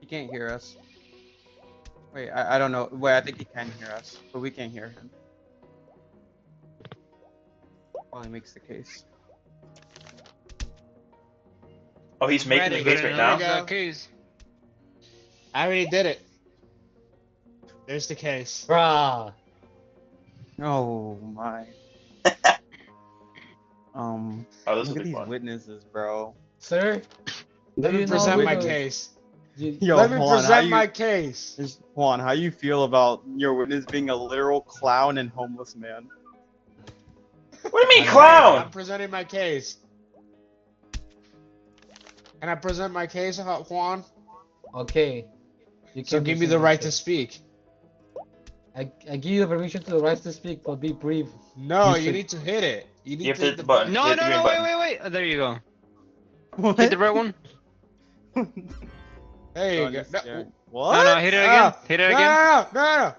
can't hear us. Wait, I don't know. Wait, I think he can hear us, but we can't hear him. While he makes the case. Oh, he's making the Ready. case right Here we now? go. Case. I already did it. There's the case. Bruh. Oh my. Oh, this Look will at be these fun. witnesses, bro. Sir, Let do me you know present who my the- case. Yo, Let me Juan, how present you, my case. Juan, how you feel about your witness being a literal clown and homeless man? What do you mean, Hey, clown? I'm presenting my case. Can I present my case, Juan? Okay. You So can give me present the your right to case. speak. I give you the permission to the right to speak, but be brief. No, You you should- need to hit it. You need You have to to hit hit the the button. button. No, Hit the no, green no. button. Wait. Oh, there you go. What? Hit the red one. There you John go. is No, scared. No, What? hit it again. ah, Hit it no, again.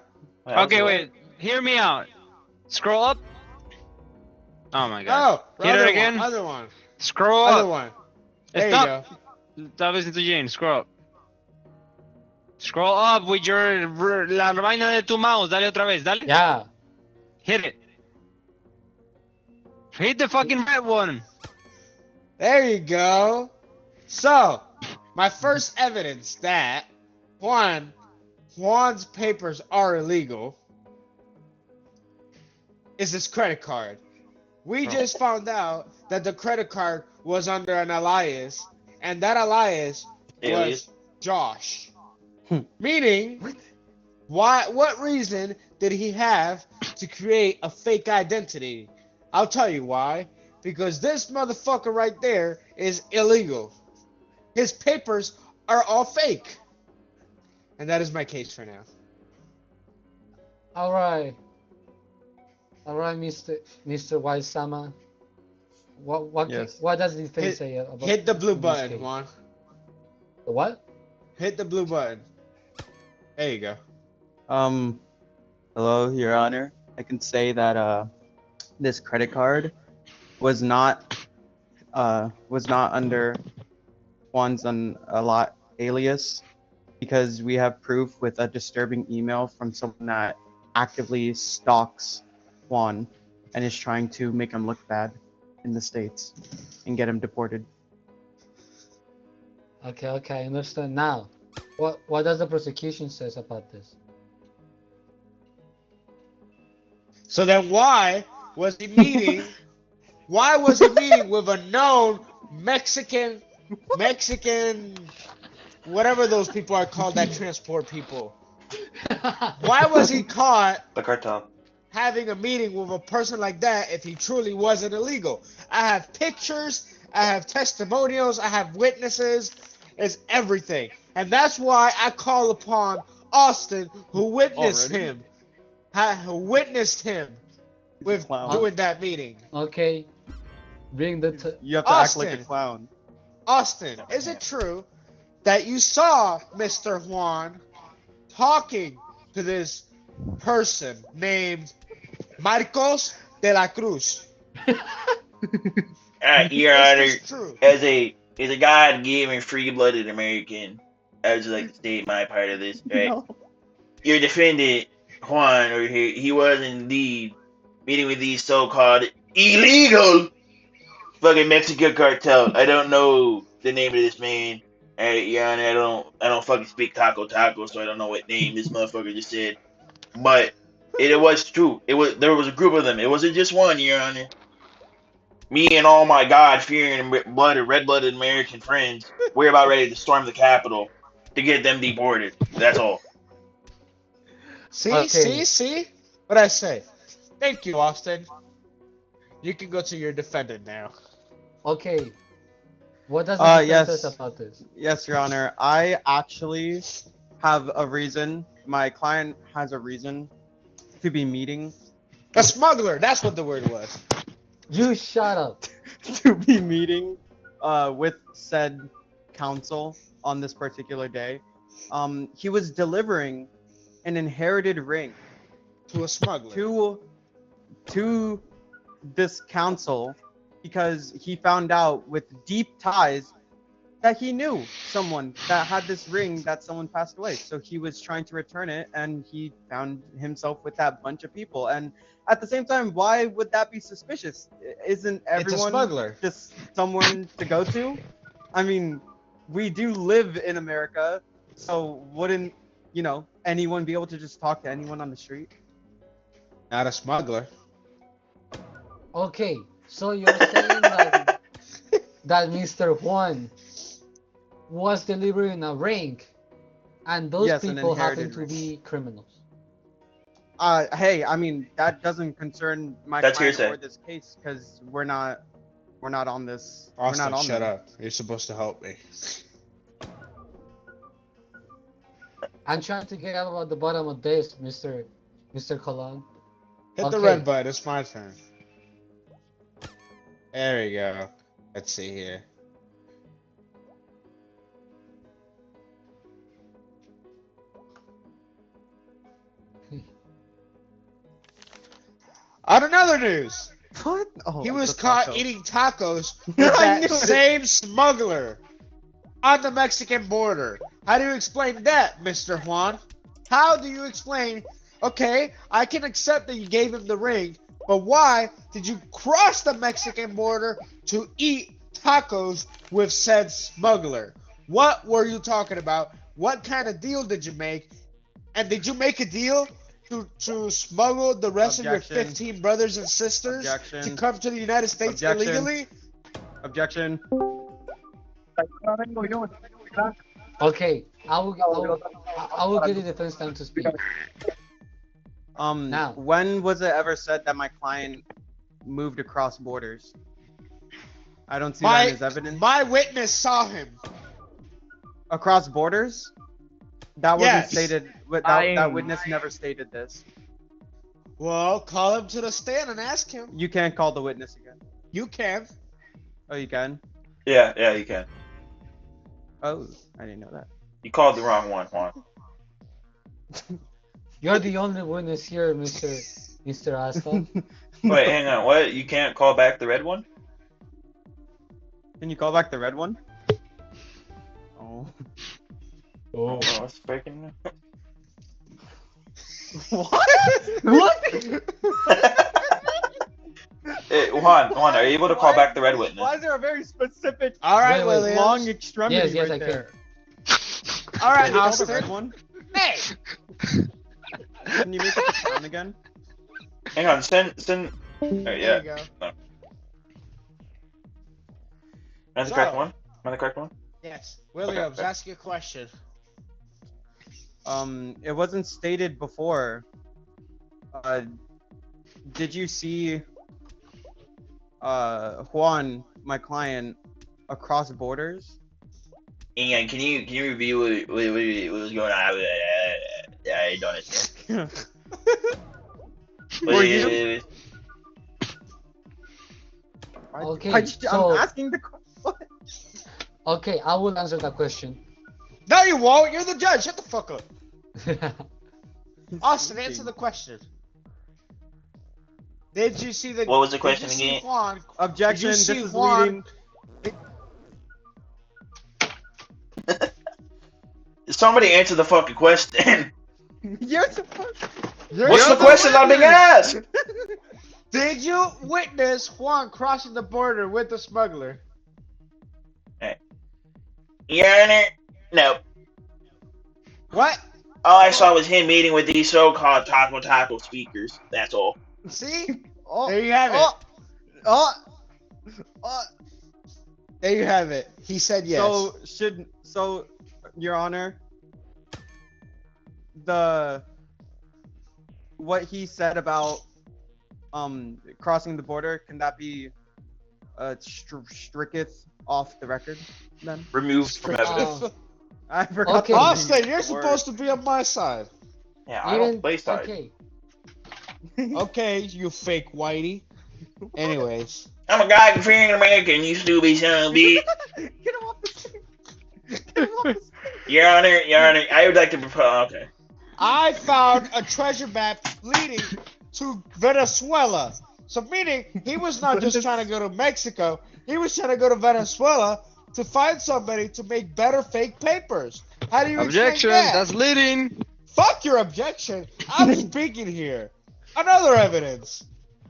no. Okay, wait. Hear me out. Scroll up. Oh my god. No, the Hit it other again. one. Other one. Scroll Other up. one. There you Stop. go. Stop listening to Jane. Scroll up. Scroll up with your la vaina de tu mouse. Dale otra vez. Dale. Yeah. Hit it. Hit the fucking red one. There you go. So, my first evidence that Juan's papers are illegal is his credit card. We just found out that the credit card was under an alias, and that alias Alias. was Josh. Meaning, what reason did he have to create a fake identity? I'll tell you why. Because this motherfucker right there is illegal. His papers are all fake. And that is my case for now. All right. All right, Mr. White-sama. Yes. What does the thing Hit- say about Hit the blue this button, case? Juan. The what? Hit the blue button. There you go. Hello, Your Honor. I can say that this credit card was not under Juan's alias because we have proof with a disturbing email from someone that actively stalks Juan and is trying to make him look bad in the States and get him deported. Okay, I understand now. What does the prosecution says about this? So then why was he meeting? Why was he meeting with a known Mexican, whatever those people are called that transport people? Why was he caught The cartel. having a meeting with a person like that if he truly wasn't illegal? I have pictures, I have testimonials, I have witnesses, it's everything. And that's why I call upon Austin, who witnessed Already? him, who witnessed him with Clown. doing that meeting. Okay. Bring the You have to act like a Austin. clown. Austin, is it true that you saw Mr. Juan talking to this person named Marcos de la Cruz? Your Is Honor, this true? as a God-given, free-blooded American, I would just like to state my part of this. Right? No. Your defendant Juan over here, he was indeed meeting with these so-called illegal fucking Mexican cartel. I don't know the name of this man. Your Honor, I don't fucking speak taco, so I don't know what name this motherfucker just said. But it was true. There was a group of them. It wasn't just one, Your Honor. Me and all my God-fearing red-blooded American friends, we're about ready to storm the Capitol to get them deported. That's all. See? What I say? Thank you, Austin. You can go to your defendant now. Okay. What does the defense Yes. says about this? Yes, Your Honor. I actually have a reason. My client has a reason to be meeting A smuggler, that's what the word was. You shut up. with said counsel on this particular day. He was delivering an inherited ring To a smuggler. to this council because he found out with deep ties that he knew someone that had this ring that someone passed away. So he was trying to return it, and he found himself with that bunch of people. And at the same time, why would that be suspicious? Isn't It's a everyone smuggler. just someone to go to? I mean, we do live in America, so wouldn't, anyone be able to just talk to anyone on the street? Not a smuggler. Okay, so you're saying that Mr. Juan was delivering a ring, and those Yes, an people happen inherited to ring. be criminals. Hey, I mean, that doesn't concern my That's client hearsay. or this case because we're not on this. Austin, we're not on shut there. up. You're supposed to help me. I'm trying to get out of the bottom of this, Mr. Colon. Hit the Okay. red button. It's my turn. There we go. Let's see here. On another news, What? Oh, he was the caught taco. eating tacos with I knew that it. same smuggler on the Mexican border. How do you explain that, Mr. Juan? How do you explain? Okay, I can accept that you gave him the ring, but why did you cross the Mexican border to eat tacos with said smuggler? What were you talking about? What kind of deal did you make? And did you make a deal to smuggle the rest of Objection. your 15 brothers and sisters to Objection. come to the United States Objection. illegally? Objection. Okay, I will give the defense time to speak. Now. When was it ever said that my client moved across borders? I don't see that in his evidence. My witness saw him. Across borders? That wasn't Yes. stated. That, I- that witness never stated this. Well, call him to the stand and ask him. You can't call the witness again. You can. Oh, you can? Yeah, you can. Oh, I didn't know that. You called the wrong one, Juan. You're the only witness here, Mr. Asta. Wait, hang on. What? You can't call back the red one? Can you call back the red one? Oh. Oh. what's breaking? What? What? Hey, Juan, are you able to call back the red witness? Why is there a very specific, All right, Wait, wait, Williams. long extremity Yes, right I can. there? All right, Can you call the Austin. red one? Hey. Can you make it sound again? Hang on, send. Oh, There yeah. you go. Am I the So- correct one? Am I the correct one? Yes. Williams, Okay. ask your question. It wasn't stated before. Did you see Juan, my client, across borders? Hang on, can you review what was going on? I don't understand. Were you- Wait. Okay, I'm so- asking the question. Okay, I will answer that question. No, you won't. You're the judge. Shut the fuck up. Austin, answer the question. Did you see the? What was the did question you see again? Juan? Objection. Did you This see is Juan? leading. Somebody answer the fucking question. You're supposed. What's the question I'm being asked? Did you witness Juan crossing the border with the smuggler? Your Honor, no. What? All I saw was him meeting with these so-called taco speakers. That's all. See? Oh, There you have it. oh, oh. There you have it. He said yes. So, Your Honor, what he said about crossing the border, can that be stricketh off the record then? Removed from evidence. I forgot. Okay. the Austin, name you're of the word. supposed to be on my side. Yeah, I don't play side. Okay, Okay, you fake whitey. Anyways. I'm a God-fearing American, you stupid son of a bitch. Get him off the screen. Get him off the screen. Your Honor, I would like to propose. Okay. I found a treasure map leading to Venezuela. So meaning he was not just trying to go to Mexico, he was trying to go to Venezuela to find somebody to make better fake papers. How do you Objection. explain that? That's leading. Fuck your objection. I'm speaking here. Another evidence.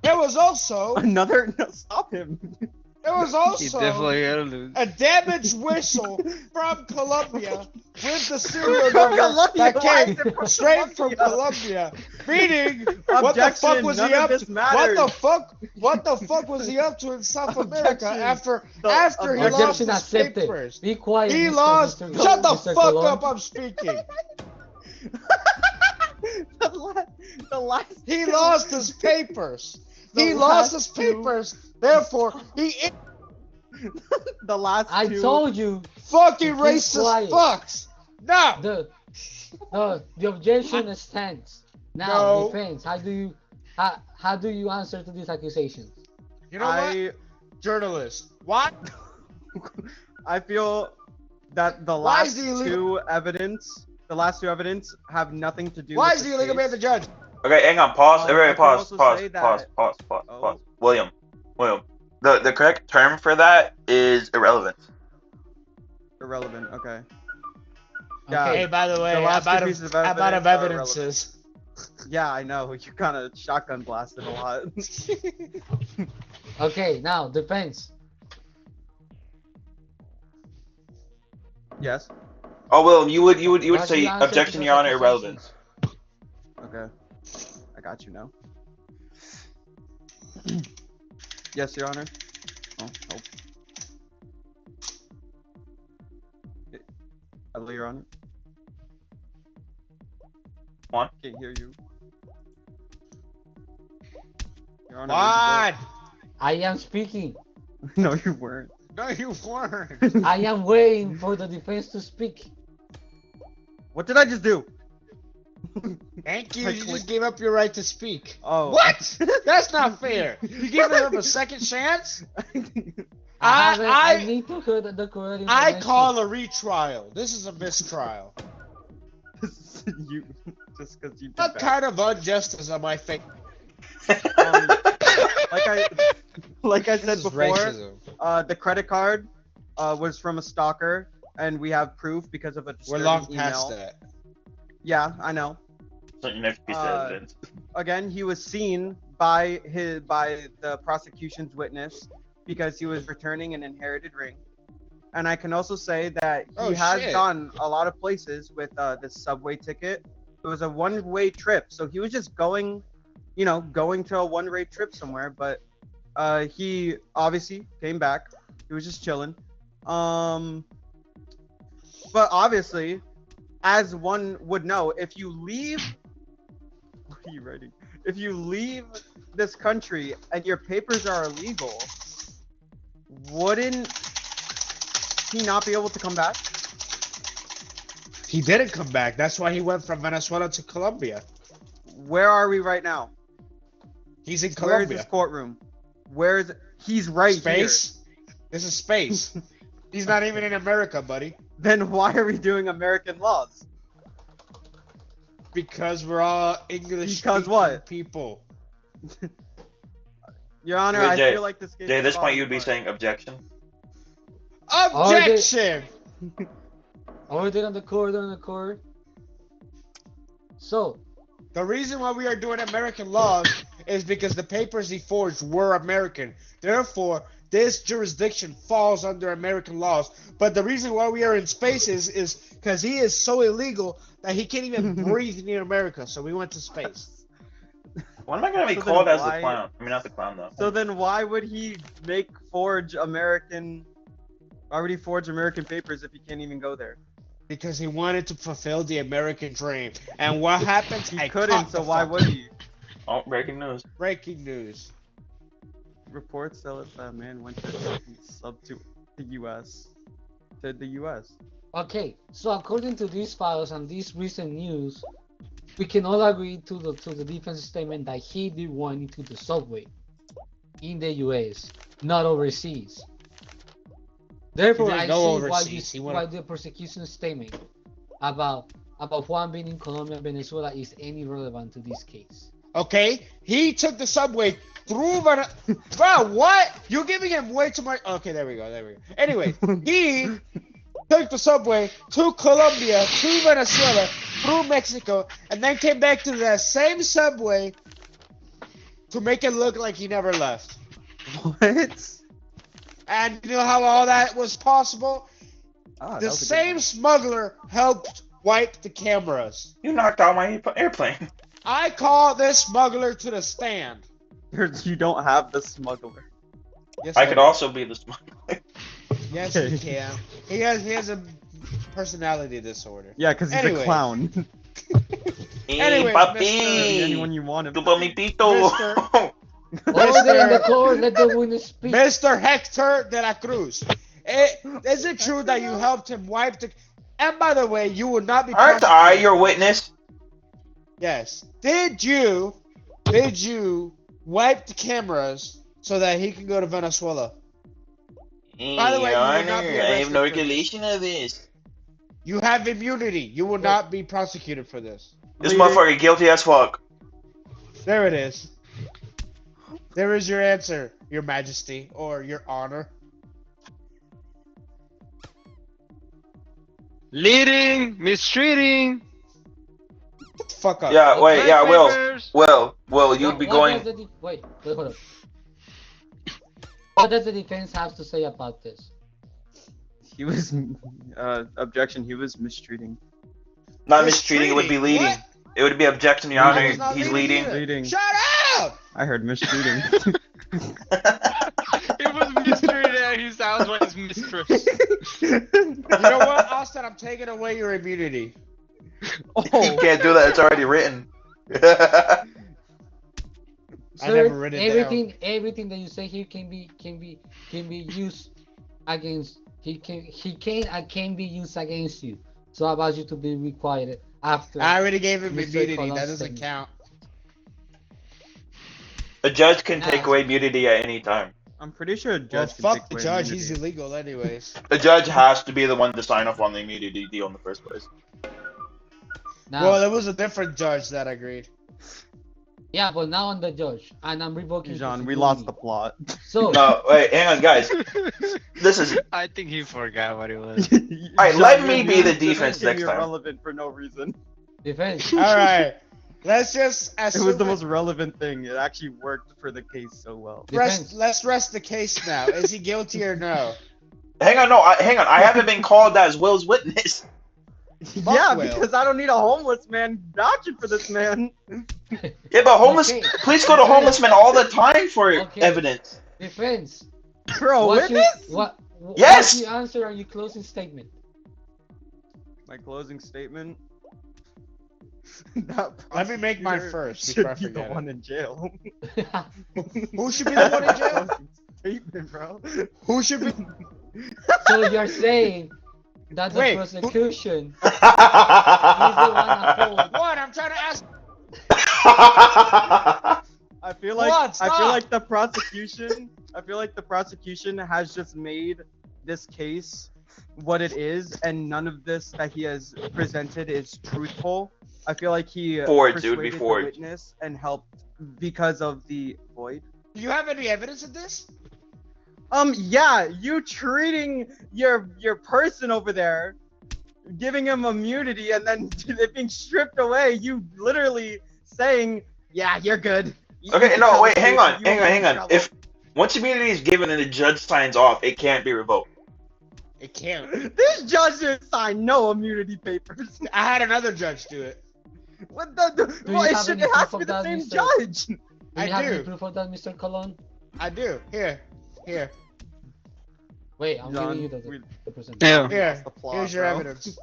There was also Another. No, stop him. He also definitely had to lose. a damaged whistle from Colombia with the serial From number Colombia, that why came is it from straight from Colombia? Colombia. Meaning, what the fuck Objection, was none he of up this to? matters. What the fuck was he up to in South America Objection. after he lost Objection his accepted. papers? Be quiet, He Mr. lost. Mr. Shut the Mr. fuck Colon. up! I'm speaking. The last. He two- lost his papers. The He lost last his two- papers. Therefore, he The last I two. told you fucking Keep racist quiet. fucks. No. the objection stands. Now, No. defense. How do you answer to these accusations? You know what? Journalist. What? I feel that the Why last is the illegal- the last two evidence have nothing to do Why with is the the illegal man case. the judge? Okay, hang on. Pause. I Everybody, can pause. also Pause. say Pause. that- Pause. Pause. Oh. Pause. William. The correct term for that is irrelevant. Irrelevant. Okay. Hey, by the way, the last I'm two out pieces of I'm out of evidence are evidences. Yeah, I know. You kind of shotgun blasted a lot. Okay, now defense. Yes. Oh, William, you would Why do say you answer to objection, those Your Honor, accusations? irrelevant. Okay. I got you now. Yes, Your Honor. Oh. Hello, Your Honor. What? Can't hear you. Your Honor, What? I am speaking. where'd you go? No, you weren't. No, you weren't. I am waiting for the defense to speak. What did I just do? Thank you. I You just clicked- gave up your right to speak. Oh. What? That's not fair. You giving him a second chance? I I need to hear the correct I information. call a retrial. This is a mistrial. you just because you did What that. kind of injustice am I facing? Um, like I said This is before, racism. the credit card was from a stalker, and we have proof because of a We're disturbing long email. past that. Yeah, I know. So your next piece of evidence. Again, he was seen by the prosecution's witness because he was returning an inherited ring. And I can also say that he Oh, has shit. gone a lot of places with this subway ticket. It was a one-way trip, so he was just going to a one-way trip somewhere. But he obviously came back. He was just chilling. But obviously, as one would know, if you leave, what are you writing? If you leave this country and your papers are illegal, wouldn't he not be able to come back? He didn't come back. That's why he went from Venezuela to Colombia. Where are we right now? He's in Where's Colombia. this courtroom? He's right Space? This is space. He's not even in America, buddy. here. Then why are we doing American laws? Because we're all English Because what? people. Your Honor, Wait, I Jay, feel like this case Jay, at is this point falling you'd be apart. saying objection. Objection! Order on the court. So, The reason why we are doing American laws is because the papers he forged were American. Therefore, this jurisdiction falls under American laws. But the reason why we are in space is because he is so illegal that he can't even breathe near America. So we went to space. When am I gonna be So then called as the why- clown? I mean, not the clown though. So then why would he forge American papers if he can't even go there? Because he wanted to fulfill the American dream. And what happens? He I couldn't, caught so the why fucker. would he? Oh, breaking news. Breaking news. Reports tell us that man went to the U.S. okay. So according to these files and these recent news, we can all agree to the defense statement that he did one into the subway in the U.S., not overseas. Therefore, didn't I go see overseas. He went- why the prosecution statement about Juan being in Colombia and Venezuela is any relevant to this case. Okay? He took the subway through Bro, what? You're giving him way too much. Okay, there we go. Anyway, he took the subway to Colombia, to Venezuela, through Mexico, and then came back to that same subway to make it look like he never left. What? And you know how all that was possible? Ah, that The was a good same smuggler helped wipe the cameras. You knocked out my airplane. I call this smuggler to the stand. one. You don't have the smuggler. Yes, I could also be the smuggler. Yes, Okay. he can. He has a personality disorder. Yeah, because he's Anyway. a clown. Anyway, Papi, Anyone you want him. chupa mi pito. Mr. Order in the court, let the witness speak. Mr. Hector de la Cruz. Is it true that you helped him wipe the? And by the way, you will not be. Aren't I prosecuted. your witness? Yes. Did you wipe the cameras so that he can go to Venezuela? By the way, you Your will not be Honor, I have no arrested for this. recollection of this. You have immunity. You will not be prosecuted for this. This Leader. motherfucker guilty as fuck. There it is. There is your answer, Your Majesty, or Your Honor. Leading, mistreating. Get the fuck up. Yeah, wait, yeah, Will. papers. Will, you'd be What going. does the wait, hold up. What does the defense have to say about this? He was objection. He was mistreating. Not mistreating, it would be leading. What? It would be objection, Your I Honor. was not He's leading leading. either. Leading. Shut up! I heard mistreating. He was mistreated and he sounds like his mistress. You know what, Austin? I'm taking away your immunity. You can't do that, it's already written. I Sir, never wrote it down. everything that you say here can be used against can be used against you. So I advise you to be required after. I already gave him Mr. immunity. Colon's That doesn't statement. count. A judge can take away immunity at any time. I'm pretty sure a Well, judge can fuck take the away judge. immunity. He's illegal, anyways. A judge has to be the one to sign off on the immunity deal in the first place. Now, Well, there was a different judge that agreed. yeah, but now I'm the judge, and I'm revoking. John, his we lost the immunity. plot. So No, wait, hang on, guys. This is. I think he forgot what it was. Alright, let me be the defense You're next time. irrelevant for no reason. defense. All right. Let's just It assume was the most relevant thing. It actually worked for the case so well. Defense. let's rest the case now. Is he guilty or no? Hang on, hang on. I haven't been called as Will's witness. Yeah, Will. because I don't need a homeless man vouching for this man. Yeah, but homeless. Okay. Police go to homeless men all the time for Okay. evidence. Defense. Bro, What's your, witness? Yes! What's your answer on your closing statement? My closing statement. That Let me make mine prosecutor first should before I be the forget one in jail. Who should be the one in jail? Statement, bro. Who should be? So you're saying that the Wait, prosecution is the one uphold. What? I'm trying to ask. I feel like What? I feel Stop. like the prosecution. I feel like the prosecution has just made this case what it is, and none of this that he has presented is truthful. I feel like he Forged, it would be persuaded the forged. witness and helped because of the void. Do you have any evidence of this? Yeah, you treating your person over there, giving him immunity, and then it being stripped away. You literally saying, "Yeah, you're good." You Okay, can no, tell wait, the hang truth, on, you hang won't on, be in hang on. trouble. If once immunity is given and the judge signs off, it can't be revoked. It can't. This judge didn't sign no immunity papers. I had another judge do it. What the? you Well, it have should. any It has proof to be of the that, same Mr. judge. Do I you have do. any proof of that, Mr. Colon? I do. Here. Wait, I'm John, giving you we- the percentage. Yeah. Here. That's the plot, Here's your bro. evidence.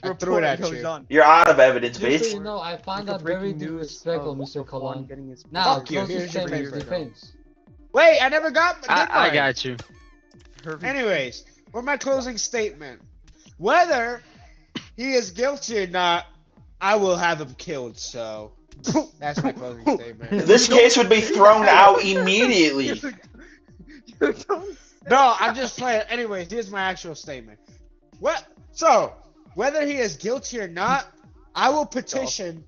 I threw it at Report you. goes on. You're out of evidence, Just so bitch. you know, I found Like that a very breaking news disrespectful, of Mr. Juan Colon. getting his- Now, Fuck you. closing Here's your statement, paper. defense. Wait, I never got did I mine. got you. Perfect. Anyways, for my closing statement, whether he is guilty or not, I will have him killed. So that's my closing statement. This case would be thrown out immediately. You don't No, I'm just playing. Anyways, here's my actual statement. What? So whether he is guilty or not, I will petition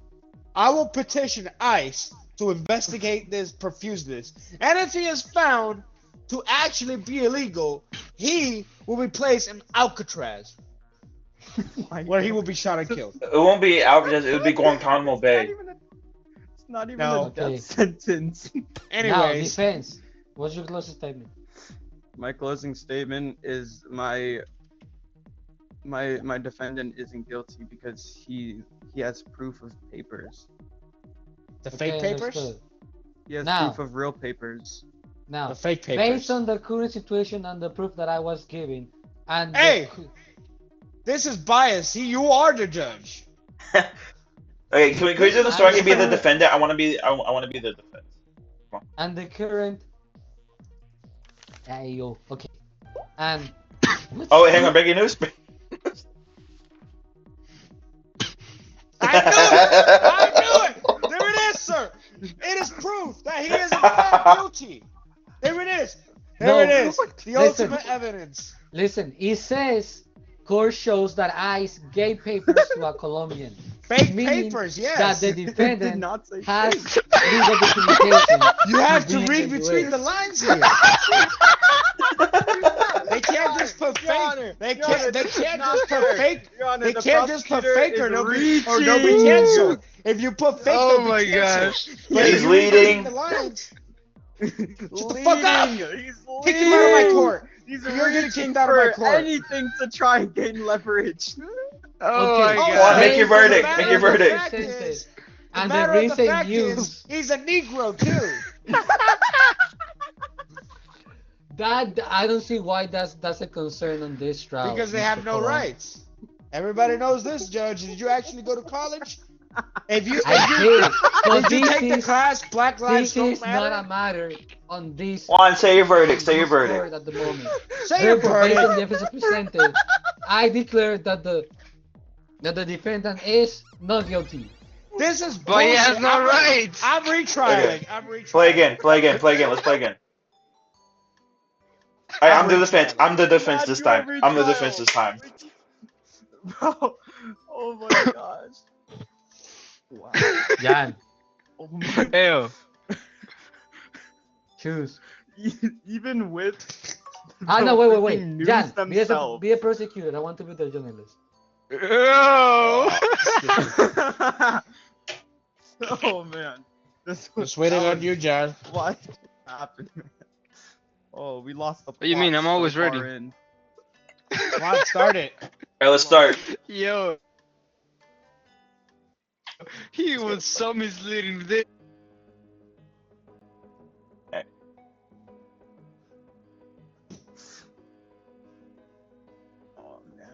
ICE to investigate this profuseness. And if he is found to actually be illegal, he will be placed in Alcatraz, where he will be shot and killed. It won't be Alcatraz. It would be Guantanamo Bay. It's not even No. a death Okay. sentence. Now, Anyways, defense. What's your closing statement? My closing statement is my defendant isn't guilty because he has proof of papers. the Okay, fake papers? understood. He has Now- proof of real papers. Now, The fake papers. based on the current situation and the proof that I was given, and the Hey! cu- This is bias. See, you are the judge. Okay, can we do this so I can be the defendant? I want to be the defense. and the current. Ayo, okay. And. Oh wait, hang on, breaking news. I knew it! There it is, sir! It is proof that he is in fact guilty. There it is. There No, it is. The listen. ultimate evidence. Listen, it says court shows that ICE gave papers to a Colombian. Fake Meaning papers, yes. That the Did defendant not say has fake. legal documentation. You have to be in read the between US. the lines here. They can't just put Your fake. Honor, They Your can't. Honor, They this is can't not just put fair. fake. Your Honor, They the can't just put prosecutor fake or is they'll be reaching. canceled. If you put fake, Oh they'll be my canceled. gosh. But He's if you read between leading. the lines, Shut the fuck up! He's kick him out of my leading. court. He's You're getting reaching kicked out of my for court. anything to try and gain leverage. Oh Okay. my Oh, god. Make your the verdict, matter make your of the verdict. fact is- The And the matter of the recent fact is, news he's a Negro too. that I don't see why that's a concern on this trial. Because they Mr. have no Colon. rights. Everybody knows this, Judge. Did you actually go to college? If you, I did, but did you take the this class Black Lives is Don't not Matter? a matter on this. Juan, say your verdict. Say your this court verdict. at the moment. Say your Therefore, based on verdict. the evidence presented, I declare that the defendant is not guilty. This is But he has bullshit. no rights. I'm retrialing. I'm retrialing. Play again. Play again. Play again. Let's play again. Alright, I'm the defense. I'm the defense this time. I'm the defense this time. Bro, oh my gosh. Wow. Jan, Oh my. Ew. choose. Even with. Ah, no, the wait. freaking news Jan, themselves. be a prosecutor. I want to be the journalist. Ew. Oh man. This was Just waiting on you, John. What happened, man? Oh, we lost the. What do you mean? plot I'm so always far ready. in. Come on, start it. Alright, let's start. Yo. He was so misleading. This. Oh man.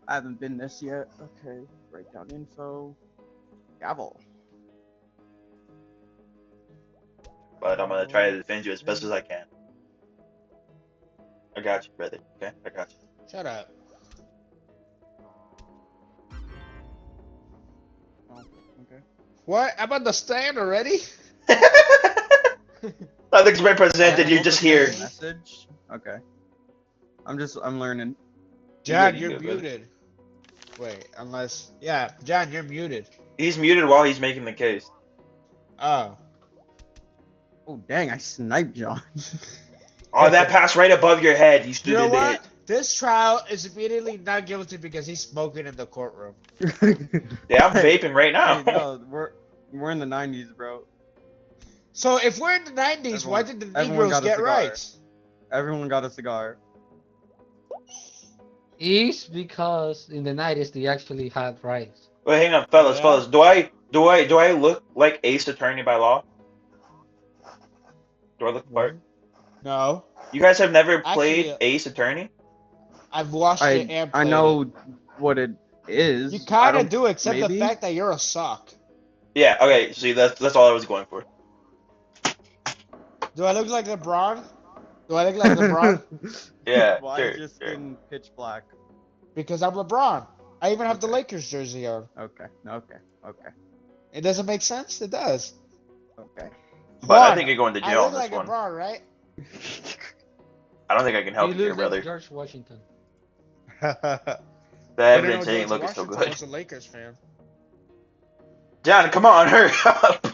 I haven't been this yet. Okay. Write down info. Gavel. But I'm gonna try to defend you as best as I can. I got you, brother. Okay, I got you. Shut up. Oh, okay. What? I'm on the stand already? Nothing's been presented. You're just here. Message. Okay. I'm learning. John, You you're good, brother. muted. Wait, unless. Yeah, John, you're muted. He's muted while he's making the case. Oh. Oh dang! I sniped John. Oh, that passed right above your head. You You stupid know idiot. what? This trial is immediately not guilty because he's smoking in the courtroom. Yeah, I'm vaping right now. Hey, no, we're in the 90s, bro. So if we're in the 90s, why did the Everyone Negroes got a get cigar. rights? Everyone got a cigar. Is because in the 90s they actually had rights. Wait, hang on, fellas, Yeah. fellas. Do I look like Ace Attorney by law? Do I look the part? No. You guys have never played Actually, Ace Attorney? I've watched it and I played know it. what it is. You I kind of don't- do, except the maybe? fact that you're a sock. Yeah. Okay. See, that's all I was going for. Do I look like LeBron? Do I look like LeBron? Yeah. Why sure, is your sure. skin pitch black? Because I'm LeBron. I even have the Okay. Lakers jersey on. Okay. Okay. It doesn't make sense? It does. Okay. But I Juan, think you're going to I jail look on this like one. LeBron, right? I don't think I can help He you here, looks like brother. George Washington. The evidence ain't looking so good. a Lakers fan. John, come on, hurry up.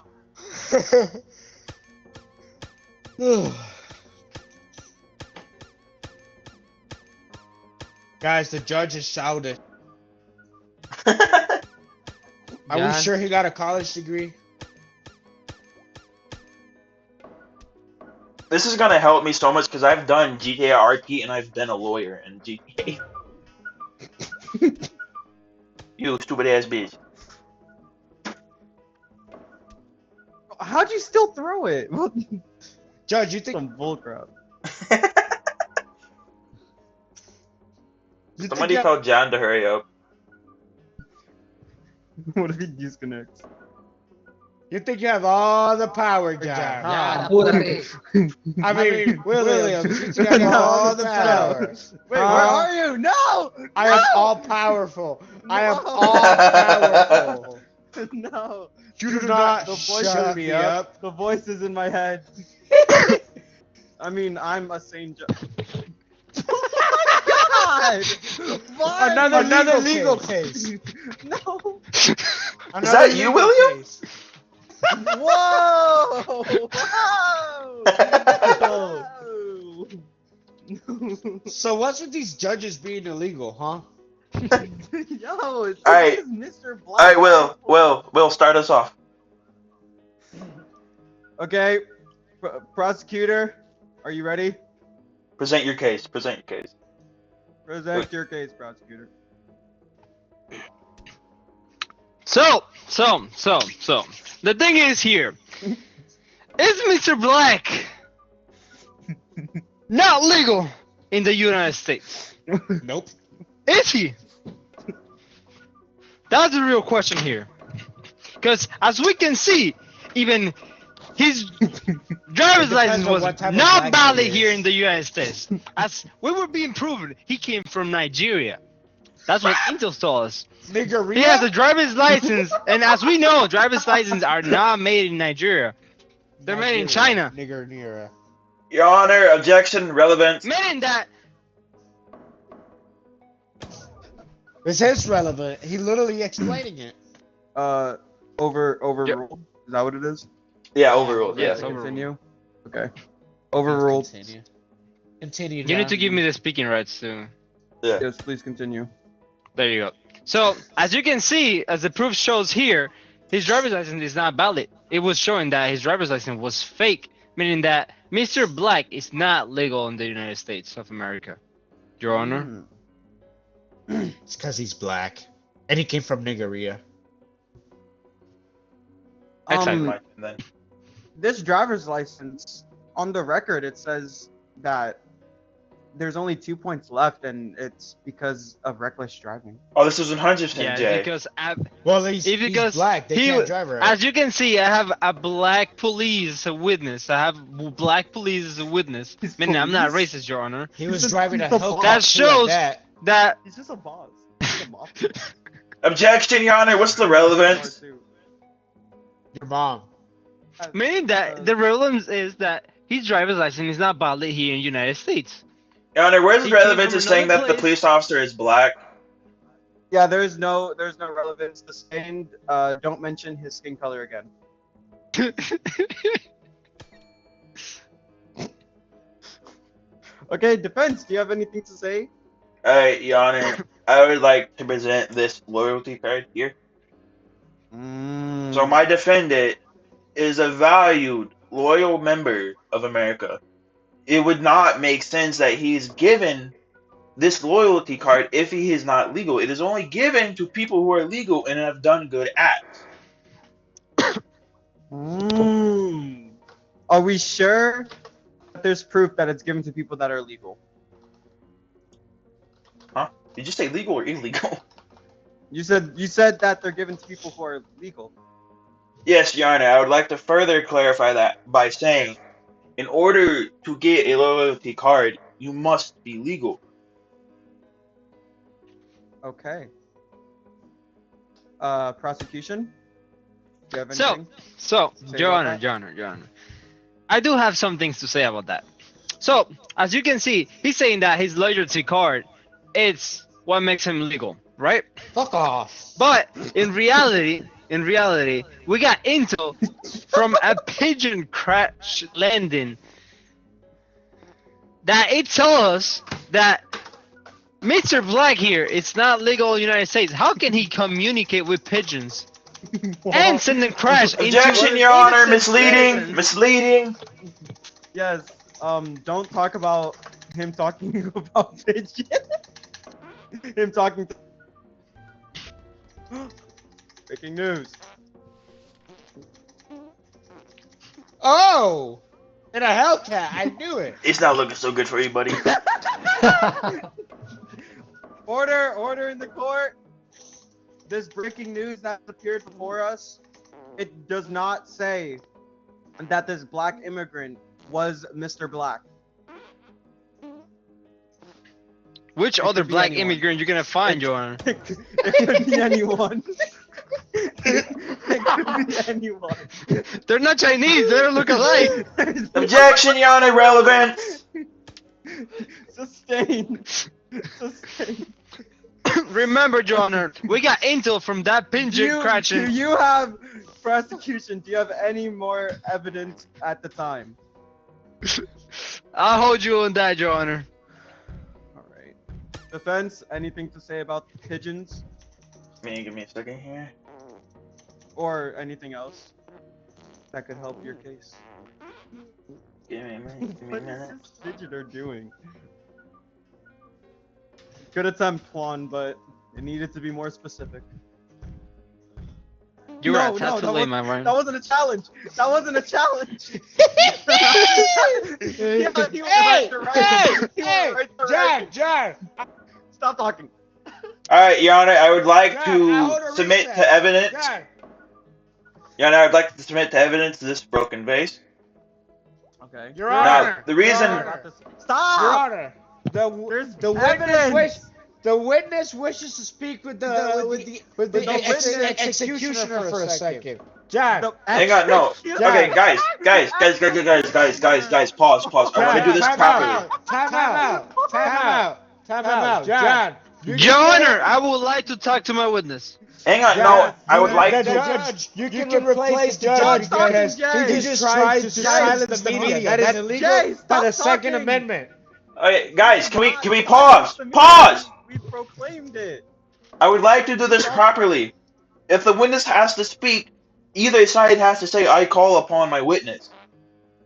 Guys, the judge has shouted. Are we John? sure he got a college degree? This is gonna help me so much because I've done GTA RP and I've been a lawyer in GTA. You stupid ass bitch. How'd you still throw it? Judge, you think Some bullcrap. you Somebody think tell John to hurry up. What if he disconnects? you think you have all the power, John? Ya, huh? apúrate. I mean, William, you think you have all the power. Wait, where are you? No! I am all powerful. I am No. all powerful. No. You do not The voice shut me up. The voice is in my head. I mean, I'm a sane judge. Oh my god! Why? Another legal case. No. Another that you, legal William? case. Whoa! Whoa! So what's with these judges being illegal, huh? Yo, it's Alright. Mr. Black. Alright, Will, start us off. Okay, prosecutor, are you ready? Present your case. Present your case. Present your case, prosecutor. So. The thing is here. Is Mr. Black not legal in the United States? Nope. Is he? That's the real question here. Because as we can see, even his driver's It depends license on was what type of not black valid he here is. in the United States. As we were being proven, he came from Nigeria. That's what Intel told us. Niggeria? He has a driver's license, and as we know, driver's licenses are not made in Nigeria. They're made in China. Niggeria. Your Honor, objection, relevance. Meaning that This is relevant. He literally explaining it. Overruled. Is that what it is? Yeah, overruled. Yes, Yeah. overruled. Continue. Okay. Overruled. Continue. you need to give me the speaking rights too. Yeah. Yes, please continue. There you go. So, as you can see, as the proof shows here, his driver's license is not valid. It was showing that his driver's license was fake, meaning that Mr. Black is not legal in the United States of America. Your Honor. It's because he's black. And he came from Niggeria. Exactly. Fine, then. This driver's license, on the record, it says that there's only 2 points left, and it's because of reckless driving. Oh, this is 100% Yeah, Jay. because Well, he's because black. They he can't wa- drive right. as you can see, I have a black police witness. I have black police as a witness. He's Meaning I'm not police? racist, Your Honor. He was He's a- driving a he's a Hellcat. That too, at shows- that. That He's just a boss. He's a mafia. Objection, Your Honor. What's the relevance? Your mom. meaning that the relevance is that his driver's license is not valid here in the United States. Your Honor, where's He the came relevance from in saying another that the place. police officer is black? Yeah, there's no relevance. The skin. Don't mention his skin color again. Okay, defense. Do you have anything to say? Alright, Your Honor. I would like to present this loyalty card here. So my defendant is a valued, loyal member of America. It would not make sense that he's given this loyalty card if he is not legal. It is only given to people who are legal and have done good acts. Are we sure that there's proof that it's given to people that are legal? Did you say legal or illegal? You said that they're given to people who are legal. Yes, Your Honor. I would like to further clarify that by saying, in order to get a loyalty card, you must be legal. Okay. Prosecution? Do you have So- anything? So, Say Your about Honor, that? Your Honor, Your Honor. I do have some things to say about that. So, as you can see, he's saying that his loyalty card is what makes him legal, right? Fuck off. But in reality, in reality, we got intel from a pigeon crash landing that it tells us that Mr. Black here, it's not legal in the United States. How can he communicate with pigeons and send them crash into Objection, Your Honor. innocent Misleading. citizens? Misleading. Yes. Don't talk about him talking about pigeon. Him talking. Breaking news. Oh! In a Hellcat, I knew it. It's not looking so good for you, buddy. Order in the court. This breaking news that appeared before us, it does not say that this black immigrant was Mr. Black. Which It other could be black anyone. immigrant you're gonna find, Your Honor? It could be anyone. It could be anyone. They're not Chinese. They don't look alike. Objection, Your Honor. Relevant. Sustain. Sustain. Remember, Your Honor, we got intel from that pigeon Do crashing. you have prosecution? Do you have any more evidence at the time? I'll hold you on that, Your Honor. All right. Defense, anything to say about the pigeons Man, give me a second here. or anything else that could help your case? Give me a minute. Give me a What is minute. this pigeon doing? Good attempt, Juan, but it needed to be more specific. You No, were no, that's that late, was- my friend. That wasn't a challenge. That wasn't a challenge. Yeah, he was Hey! right to right. Hey! He was Hey! right to right. John! Stop talking. All right, Your Honor. I would like John, I hold to a submit recess. to evidence. John! Your Honor, I'd like to submit to evidence this broken vase. Okay. Your Now, Honor! the reason- Your Honor! Your Stop. Honor! There's The witness evidence. the witness wishes to speak with the the executioner for a second. John! The Hang on, no. executioner. Okay, guys. Pause. I want to do this properly. Time out. John! Your Honor, I would like to talk to my witness. Hang on, John, no. I would like the to. judge, you can replace the judge because he just tried to silence the media. That is illegal Jay, by the stop Second talking. Amendment. Okay, guys, can we pause? Pause. We proclaimed it. I would like to do this properly. If the witness has to speak, either side has to say, "I call upon my witness."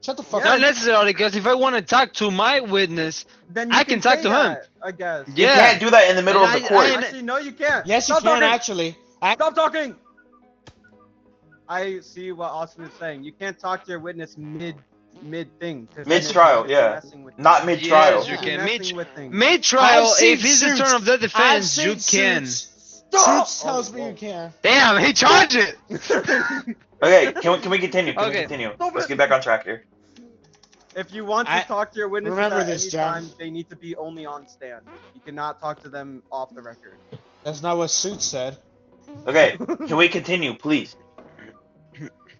Shut the fuck Yeah. Not necessarily, because if I want to talk to my witness, Then I can talk say to him. that, I guess. You Yeah. can't do that in the middle of And the court. I- Actually, no, you can't. Yes, you Stop can talking. actually. Stop talking. I see what Austin is saying. You can't talk to your witness mid thing. Mid-trial, yeah. Not mid-trial. Yes, you can. Mid. Mid-trial, I've seen if it's the suits. turn of the I've defense, seen you can. Suits tells me you can. Damn, he charged it. Okay, can we continue? Can we Okay. continue? Let's get back on track here. If you want to I- talk to your witnesses remember at this, any John. time, they need to be only on stand. You cannot talk to them off the record. That's not what Suits said. Okay, can we continue, please?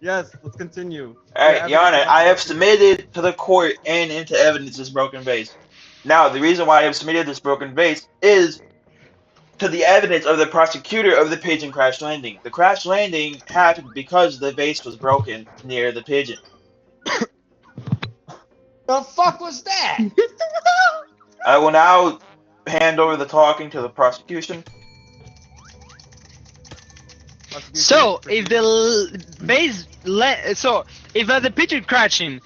Yes, let's continue. Alright, Your Honor, I have submitted to the court and into evidence this broken vase. Now, the reason why I have submitted this broken vase is to the evidence of the prosecutor of the pigeon crash landing. The crash landing happened because the vase was broken near the pigeon. The fuck was that? I will now hand over the talking to the prosecution. So, if the vase, if the pigeon crashing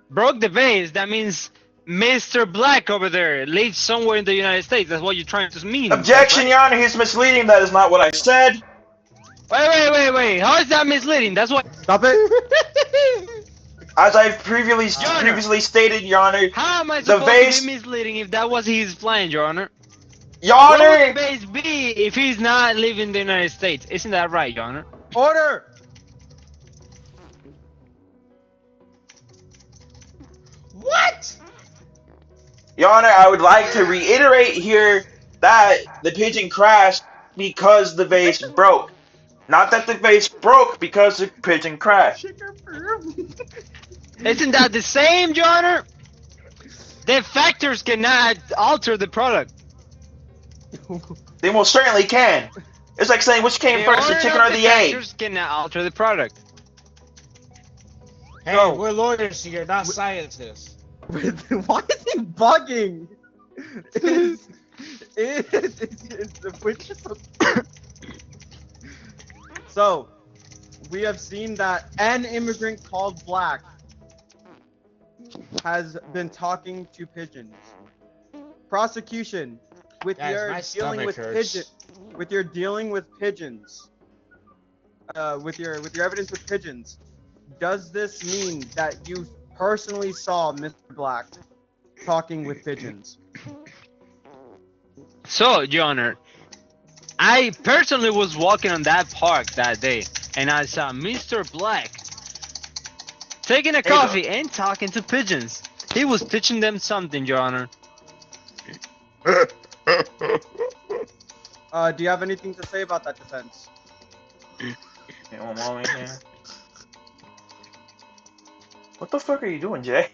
broke the vase, that means Mr. Black over there lives somewhere in the United States. That's what you're trying to mean. Objection, Your Honor, he's misleading. That is not what I said. Wait. How is that misleading? That's what. Stop it. As I've previously stated, Your Honor. How am I The supposed vase- to be misleading if that was his plan, Your Honor? Your What would Honor! the base be if he's not living in the United States? Isn't that right, Your Honor? Order. What? Your Honor, I would like to reiterate here that the pigeon crashed because the vase broke. Not that the vase broke because the pigeon crashed. Isn't that the same, Your Honor? The factors cannot alter the product. They most certainly can. It's like saying which came The first, the owner chicken or the egg? manufacturers cannot alter the product. Hey, No. we're lawyers here, not scientists. Why is he bugging? So, we have seen that an immigrant called Black has been talking to pigeons. Prosecution, with Guys, your my dealing with stomach hurts. with your dealing with pigeons, with your evidence with pigeons, does this mean that you personally saw Mr. Black talking with pigeons? So, Your Honor, I personally was walking on that park that day, and I saw Mr. Black taking a There you go. coffee and talking to pigeons. He was teaching them something, Your Honor. Do you have anything to say about that defense? Okay, one moment here. What the fuck are you doing, Jay?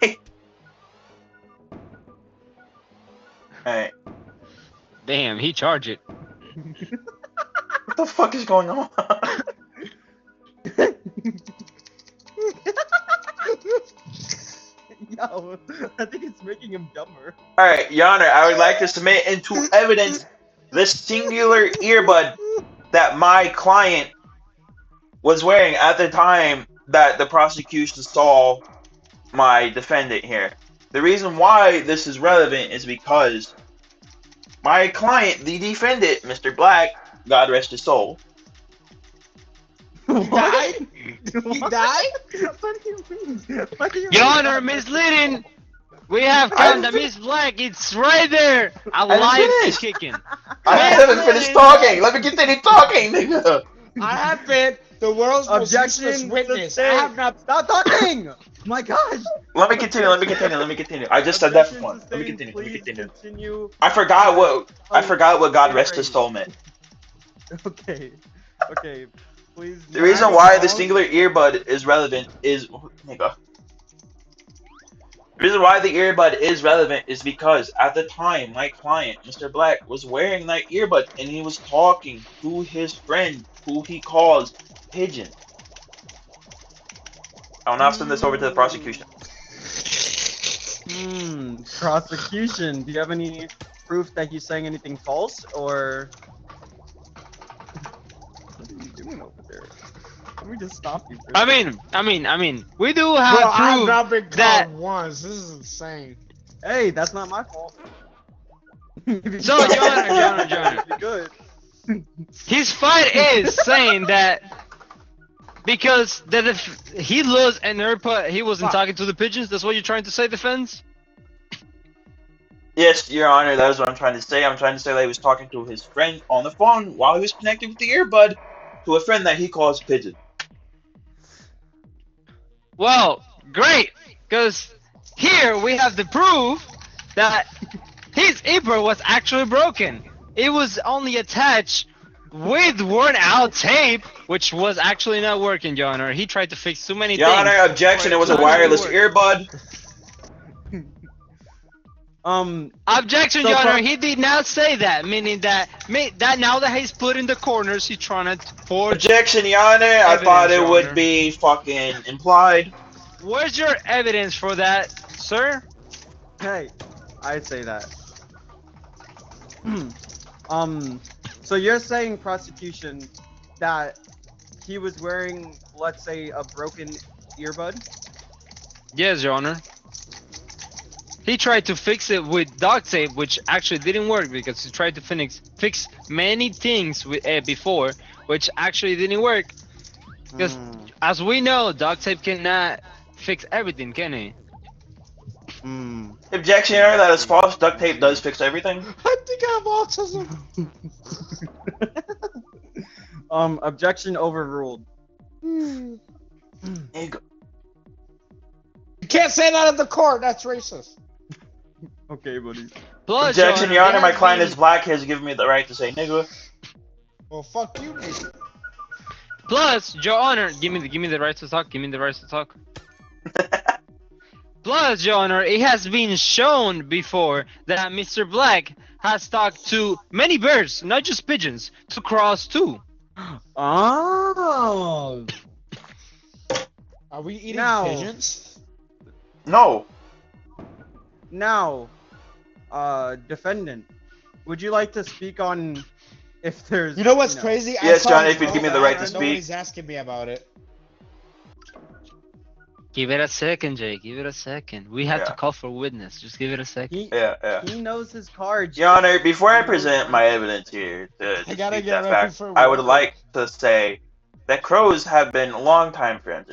Alright, Damn, he charged it. what the fuck is going on? Yo, I think it's making him dumber. Alright, Your Honor, I would like to submit into evidence this singular earbud that my client was wearing at the time that the prosecution saw my defendant here. The reason why this is relevant is because my client, the defendant, Mr. Black, God rest his soul, He died? He died? What do you mean? What do you Your mean? Honor, misleading. We have I found that didn't Miss Black. It's right there, didn't alive and finish. kicking. I haven't finished talking. Let me continue talking, nigga. I have been the world's most useless Objection witness. I sustained. have not. Stop talking! My gosh! Let me continue. Let me continue. Let me continue. I just said that for fun. Let me continue. Let me Please continue. continue. I forgot what God rest his soul meant. Okay. Okay. Please. The reason why the singular earbud is relevant is nigga. The reason why the earbud is relevant is because at the time my client, Mr. Black, was wearing that earbud and he was talking to his friend who he calls Pigeon. I will now send this over to the prosecution. Prosecution. Do you have any proof that he's saying anything false, or what are you doing over there? Let me just stop you. I mean, we do Bro, have I've proof not been that. caught once. This is insane. Hey, that's not my fault. So, Your Honor, Be good. his fight is saying that because he lost an AirPod, he wasn't talking to the pigeons. That's what you're trying to say, defense? Yes, Your Honor, that is what I'm trying to say. I'm trying to say that he was talking to his friend on the phone while he was connected with the earbud to a friend that he calls Pigeon. Well, great, because here we have the proof that his earbud was actually broken. It was only attached with worn out tape, which was actually not working, Your Honor. He tried to fix too many Your things. Honor, objection, it was a Actually wireless work. earbud. Objection, So Your Honor. pro- He did not say that, meaning that now that he's put in the corners, he's trying to forge. Objection, Your Honor, I Evidence, thought it Your would Honor. be fucking implied. Where's your evidence for that, sir? Hey, I say that. So you're saying, prosecution, that he was wearing, let's say, a broken earbud? Yes, Your Honor. He tried to fix it with duct tape, which actually didn't work because he tried to fix many things with, before, which actually didn't work. Because as we know, duct tape cannot fix everything, can it? Objection, Your Honor, that is false. Duct tape does fix everything. I think I have autism. Objection overruled. You can't say that at the court. That's racist. Okay, buddy. Plus, Objection, Your Honor, there my has client been- is black. He has given me the right to say nigga. Well, fuck you, nigga. Plus, Your Honor, give me the right to talk. Give me the right to talk. Plus, Your Honor, it has been shown before that Mr. Black has talked to many birds, not just pigeons, to cross too. Oh. Are we eating Now- pigeons? No. Now, defendant, would you like to speak on if there's? You know what's crazy? Yes, saw John, his if you'd give me the profile right to and speak. Nobody's asking me about it. Give it a second, Jay. Give it a second. We have to Yeah. call for witness. Just give it a second. He Yeah. he knows his cards. Your Honor, before I present my evidence here to I gotta dispute get that ready fact, for I would work. like to say that crows have been longtime friends,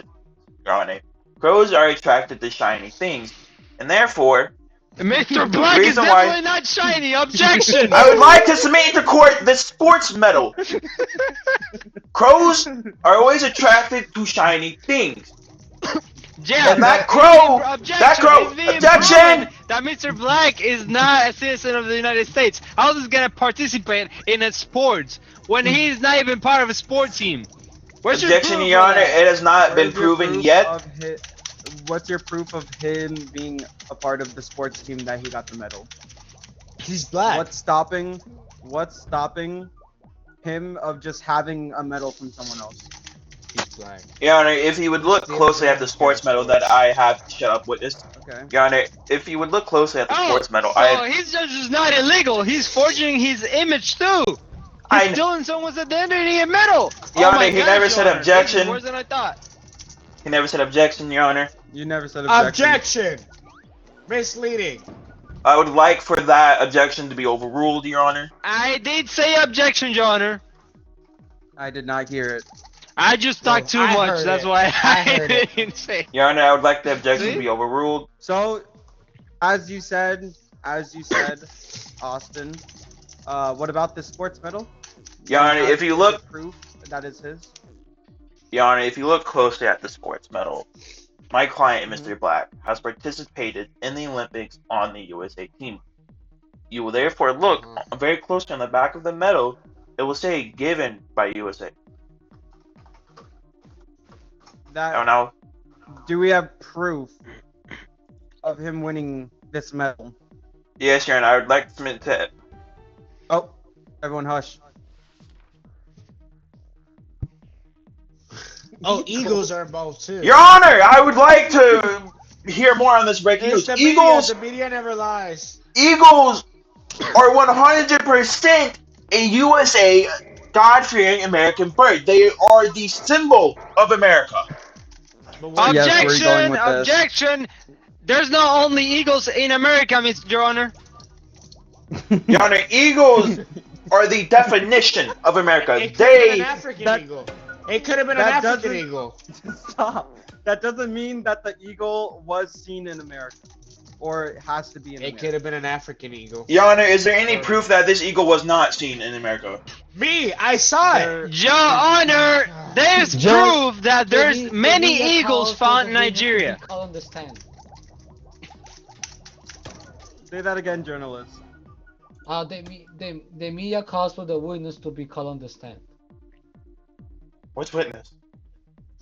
Your Honor. Crows are attracted to shiny things, and therefore, Mr. Black is reason why- definitely not shiny. Objection. I would like to submit to court the sports medal. Crows are always attracted to shiny things. Yeah, And that but crow- objection, that crow- it's being objection! proven that Mr. Black is not a citizen of the United States. How is he gonna participate in a sport when he's not even part of a sport team? Where's your Objection, proof Your of Honor. that? It has not been Where's your proven proof yet. of what's your proof of him being a part of the sports team that he got the medal? He's black. What's stopping him of just having a medal from someone else? He's black. Your Honor, if you would look closely at the sports medal that I have shut up witness, Okay. Your Honor, if you would look closely at the Oh, sports medal, so he's just not illegal. He's forging his image too. He's I- stealing someone's identity and medal. Your Oh Honor, my he gosh, never Your said Honor. objection. This is worse than I thought. He never said objection, Your Honor. You never said objection. Objection! Misleading. I would like for that objection to be overruled, Your Honor. I did say objection, Your Honor. I did not hear it. I just talked too I much. heard That's it. why I heard it. didn't say. Your Honor, I would like the objection See? to be overruled. So, as you said, Austin, what about this sports medal? Your Honor, if you Is look, it proof that is his? Your Honor, if you look closely at the sports medal, my client, Mr. Black, has participated in the Olympics on the USA team. You will therefore look very closely on the back of the medal. It will say given by USA. That Now, do we have proof of him winning this medal? yes, Your Honor, I would like to submit to. Oh, everyone hush. Oh, eagles are involved too. Your Honor, I would like to hear more on this breaking It's news. the media. Eagles, The media never lies. Eagles are 100% a USA God-fearing American bird. They are the symbol of America. But what- Yes, where are you going Objection! with this? Objection! There's not only eagles in America, Mr. Your Honor. Your Honor, eagles are the definition of America. It could have been an They, African that- eagle. It could have been an that African doesn't- eagle. Stop. That doesn't mean that the eagle was seen in America, or it has to be in It America. could have been an African eagle. Your Honor, is there any proof that this eagle was not seen in America? Me, I saw it. There- Your Honor, there's Just- proof that there's The many media eagles calls for found the in witness to be Nigeria. called on the stand. Say that again, journalist. The media calls for the witness to be called on the stand. Which witness?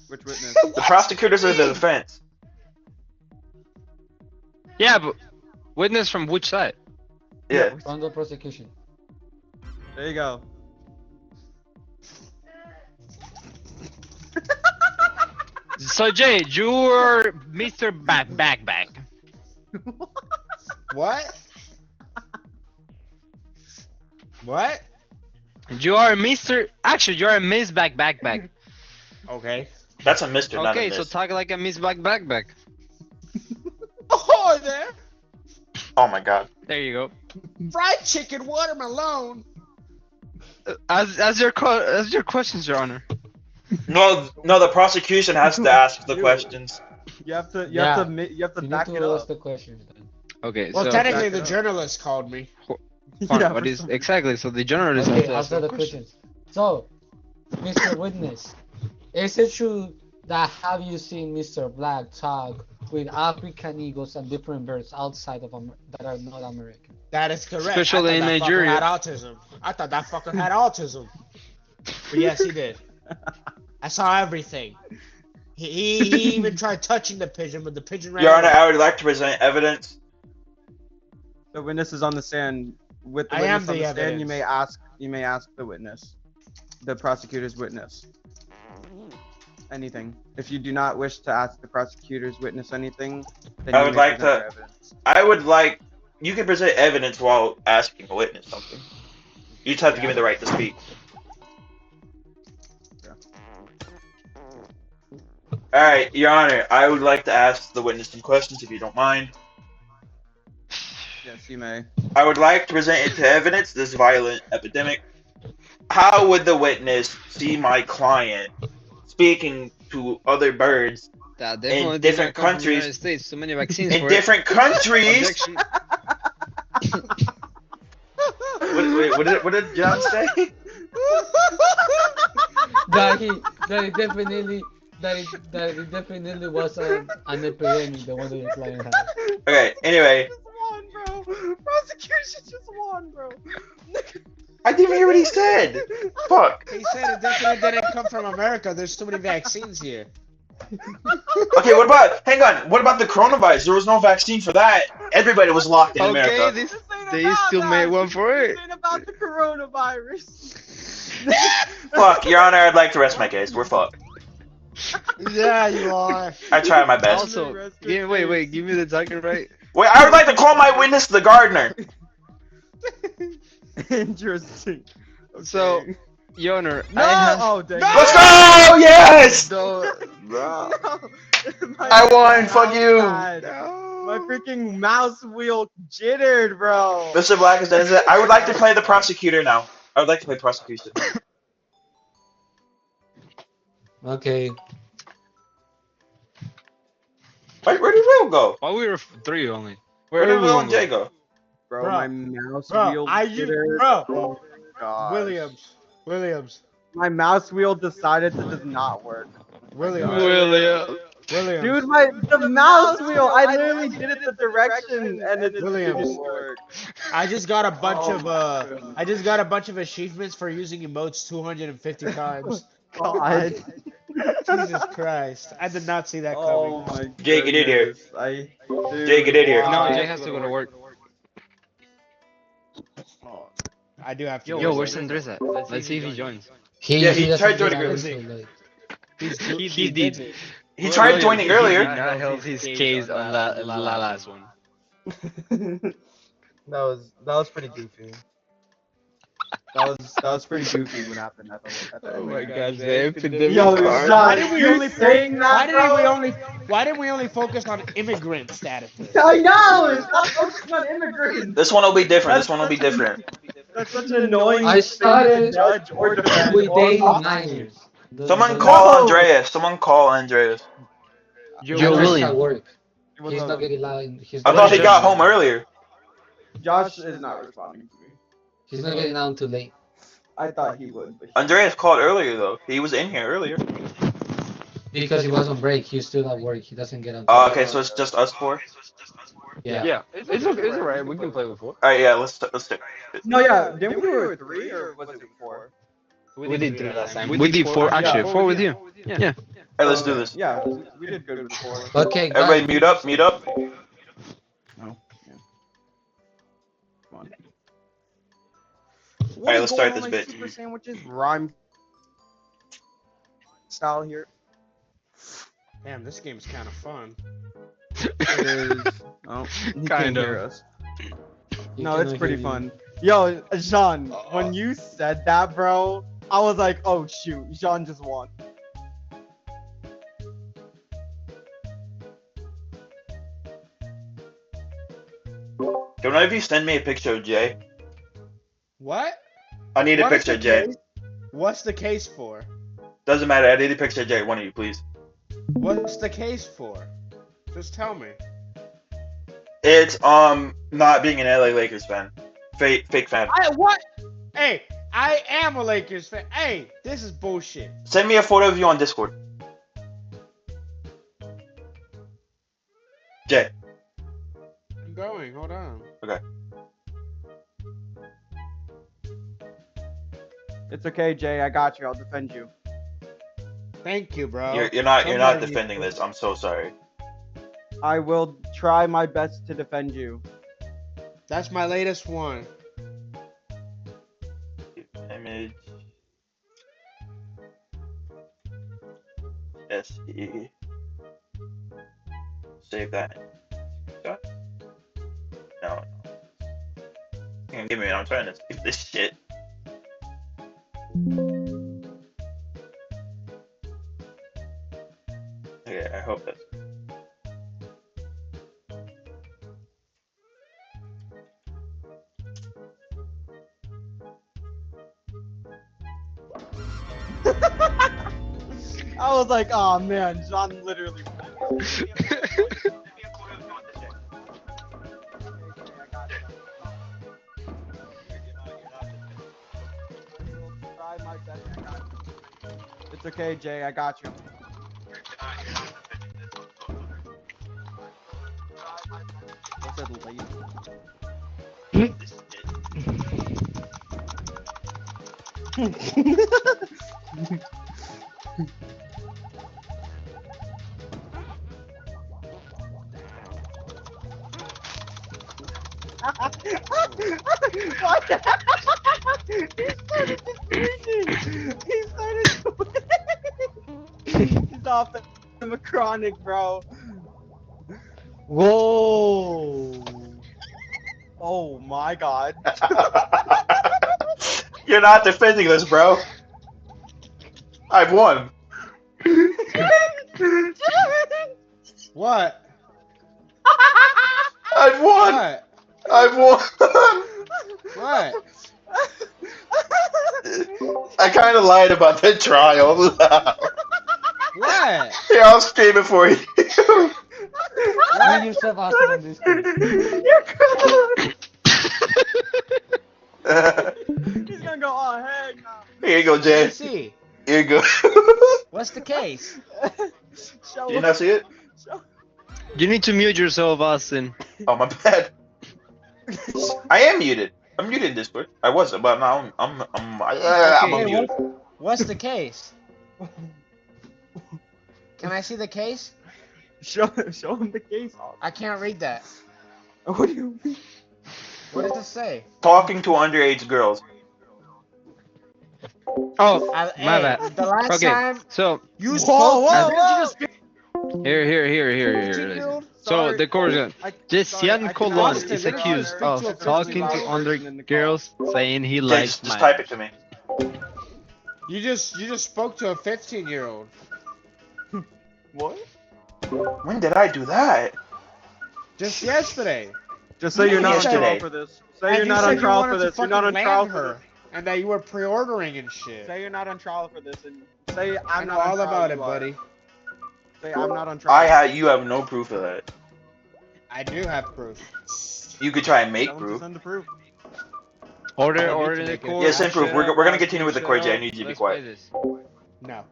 Which witness? The prosecutors or the defense? Yeah, but witness from which side? Yeah. From the prosecution. There you go. So Jay, you're Mr. Back. What? What? You are Mr. Actually, you're a Miss Back. Okay. That's a Mr. not a Okay, Miss. so talk like a Miss Back. Oh, there. Oh my God. There you go. Fried chicken, watermelon. As your questions, Your Honor. No, the prosecution has to ask the questions. You have to Yeah. you have to You need back to it ask up. the questions then. Okay, Well, so technically, Back the it up. journalist called me. fine, Yeah, what for is some- exactly? So the journalist Okay, has to ask answer the the question. questions. So, Mr. Witness, is it true that have you seen Mr. Black talk with African eagles and different birds outside of that are not American? That is correct. Especially I thought in that fucker Nigeria. had autism. I thought that fucker had autism. But yes, he did. I saw everything. He even tried touching the pigeon, but the pigeon ran Your Honor, away. I would like to present evidence. The witness is on the stand. With the I am witness on the the stand, you evidence. may ask the witness, the prosecutor's witness, anything. If you do not wish to ask the prosecutor's witness anything, then I you would may like present to- your evidence. I would like. You can present evidence while asking a witness something. You just have to give me the right to speak. Alright, Your Honor, I would like to ask the witness some questions if you don't mind. Yes, you may. I would like to present into evidence this violent epidemic. How would the witness see my client speaking to other birds That definitely in did different not come from the countries? United States. So many vaccines In for different countries? Objection. What did John say? that it definitely was an epidemic, the one that your client had. Okay, anyway, Just won, bro. Prosecution just won, bro. I didn't even hear what he said. Fuck. He said it definitely didn't come from America. There's too many vaccines here. Okay, hang on, what about the coronavirus? There was no vaccine for that. Everybody was locked in Okay, America. they still made one for it. This ain't about the coronavirus. Fuck, Your Honor, I'd like to rest my case. We're fucked. Yeah, you are. I tried my best. Also, wait, give me the talking right. Wait, I would like to call my witness the gardener. Interesting. So, Okay. Your Honor, No! I have Oh, dang. No! Let's go! Yes! Bro. I won, fuck you. My freaking mouse wheel jittered, bro. Mr. Black is dead. I would like to play the prosecutor now. I would like to play prosecution. Okay. Where did Will go? why we were three only. Where did Will and Jay go? Bro, Bro. my mouse Bro, wheel I jittered. bro. Oh my gosh. Williams. My mouse wheel decided to just not work. Williams. Dude, the mouse wheel, I literally did it the direction and it just Williams. didn't work. I just got a bunch Oh of my goodness. I just got a bunch of achievements for using emotes 250 times. God. Jesus Christ. I did not see that Oh coming. my Jay, get in here. goodness. Jay, get in here. No, why? Jay has to go to work. Oh, I do have to Yo, go. where's Andres at? Let's see if he joins. Yeah, he doesn't tried get joining out early. until late. He did. He tried joining He earlier. did not help his case on the last one. That was pretty goofy. That was pretty goofy what happened at the Oh my gosh, gosh, the epidemic. Yo, are- Why did we you're only saying that, why did we only focus on immigrant statuses? I know! It's not focused on immigrants! This one will be different. This one will be different. That's such an annoying I thing to started judge or defend. with or day not. minors. Someone call No. Andreas. Someone call Andreas. Yo, Andres is William. at work. What's He's up? not getting loud. I thought he got home earlier. Josh is not responding to me. He's not getting out until late. I thought he would, but Andreas called earlier though. He was in here earlier. Because he was on break. He's still at work. He doesn't get on. Okay, so it's just us four. Yeah. Yeah, it's okay. It's alright. We can play with four. All right, yeah. Let's stick. no, yeah. Didn't we do it 3 or was it 4? We did three last time. We did four. Actually, Yeah. four with you. Yeah. All right, let's do this. Yeah, we did good with 4. Okay, guys. Everybody, mute up. Mute up. No. Yeah. Come on. Alright, let's start this bit. Super sandwiches rhyme style here. Damn, this game's kind of fun. It is. Oh, he can't Kinda. hear us. You No, it's cannot pretty hear you. fun. Yo, Jean, when you said that, bro, I was like, oh shoot, Jean just won. Can one of you send me a picture of Jay? What? I need a What is picture the of Jay. case? What's the case for? Doesn't matter. I need a picture of Jay. One of you, please. What's the case for? Just tell me. It's not being an LA Lakers fan. Fake fan. What? Hey, I am a Lakers fan. Hey, this is bullshit. Send me a photo of you on Discord. Jay. I'm going. Hold on. It's okay, Jay. I got you. I'll defend you. Thank you, bro. You're not Somebody needs defending to- this. I'm so sorry. I will try my best to defend you. That's my latest one. Image. SE. Save that. No. Give me a minute. I'm trying to save this shit. Okay, I hope that's. I was like, oh man, John literally. It's okay, Jay. I got you. What's it late? What? He started screaming. He started. He's off the chronic, bro. Whoa. Oh my god. You're not defending this, bro. I've won. What? I've won. What? I've won. What? I kind of lied about the trial. What? Here, I'll stream it for you. Bring yourself out on this case. You're crying. He's gonna go, oh heck no. Here you go, Jay. Let's see. Here you go. What's the case? Show Did you not see it? You need to mute yourself, Austin. Oh, my bad. I am muted. I'm muted in Discord. I wasn't, but now I'm Okay, unmuted. What's the case? Can I see the case? show him the case. I can't read that. What do you mean? What does it say? Talking to underage girls. Oh, My my bad. The last Okay, time so you Whoa, spoke, whoa, didn't whoa. you just here. 15-year-old? So Sorry. the court Jessian Colon Austin, is didn't you accused speak to a of 15-year-old talking to person under in the car? girls, saying he Jay, likes just mine. type it to me. you just spoke to a 15-year-old. What? When did I do that? Just yesterday. Just say you're not on Yesterday. trial for this. Say And you're you not said on you trial wanted for to this. You're not on fucking trial land for her, this. and that you were pre-ordering and shit. Say you're not on trial for this, and say I I'm know not on all trial, about you it, are. buddy. Say I'm not on trial. You have no proof of that. I do have proof. You could try and make Tell him to proof. send the proof. Order, I need order to the make it. court. Yeah, send proof. Shut We're up, gonna Austin, continue with the shut court, Jay. I up. need you to be Let's quiet. play this. No.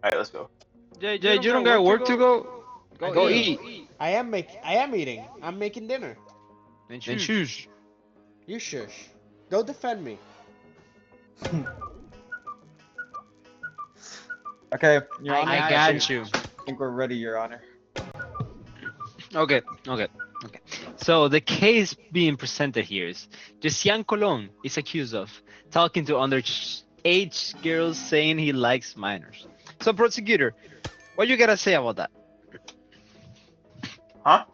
Alright, let's go. Jay, you don't got work to go? Go eat. I am eating. I'm making dinner. Then choose. You shush. Go defend me. Okay, Your Honor. I got you. I think we're ready, Your Honor. Okay. So the case being presented here is Jessian Colon is accused of talking to underage girls, saying he likes minors. So prosecutor, what you gotta say about that? Huh?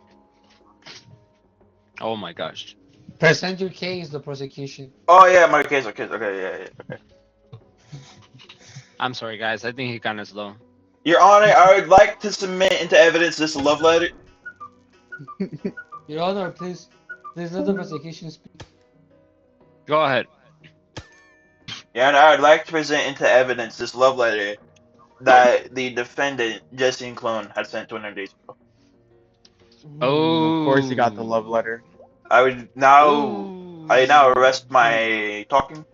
Oh my gosh. Present your case, the prosecution. Oh yeah, my case. Okay, yeah. Okay. I'm sorry guys, I think he kinda slow. Your Honor, I would like to submit into evidence this love letter. Your Honor, please let the prosecution speak. Go ahead. Your Honor, I would like to present into evidence this love letter that the defendant, Jessian Clone, had sent to an underage girl. Oh. Of course, you got the love letter. I would now. Ooh. I now arrest my talking.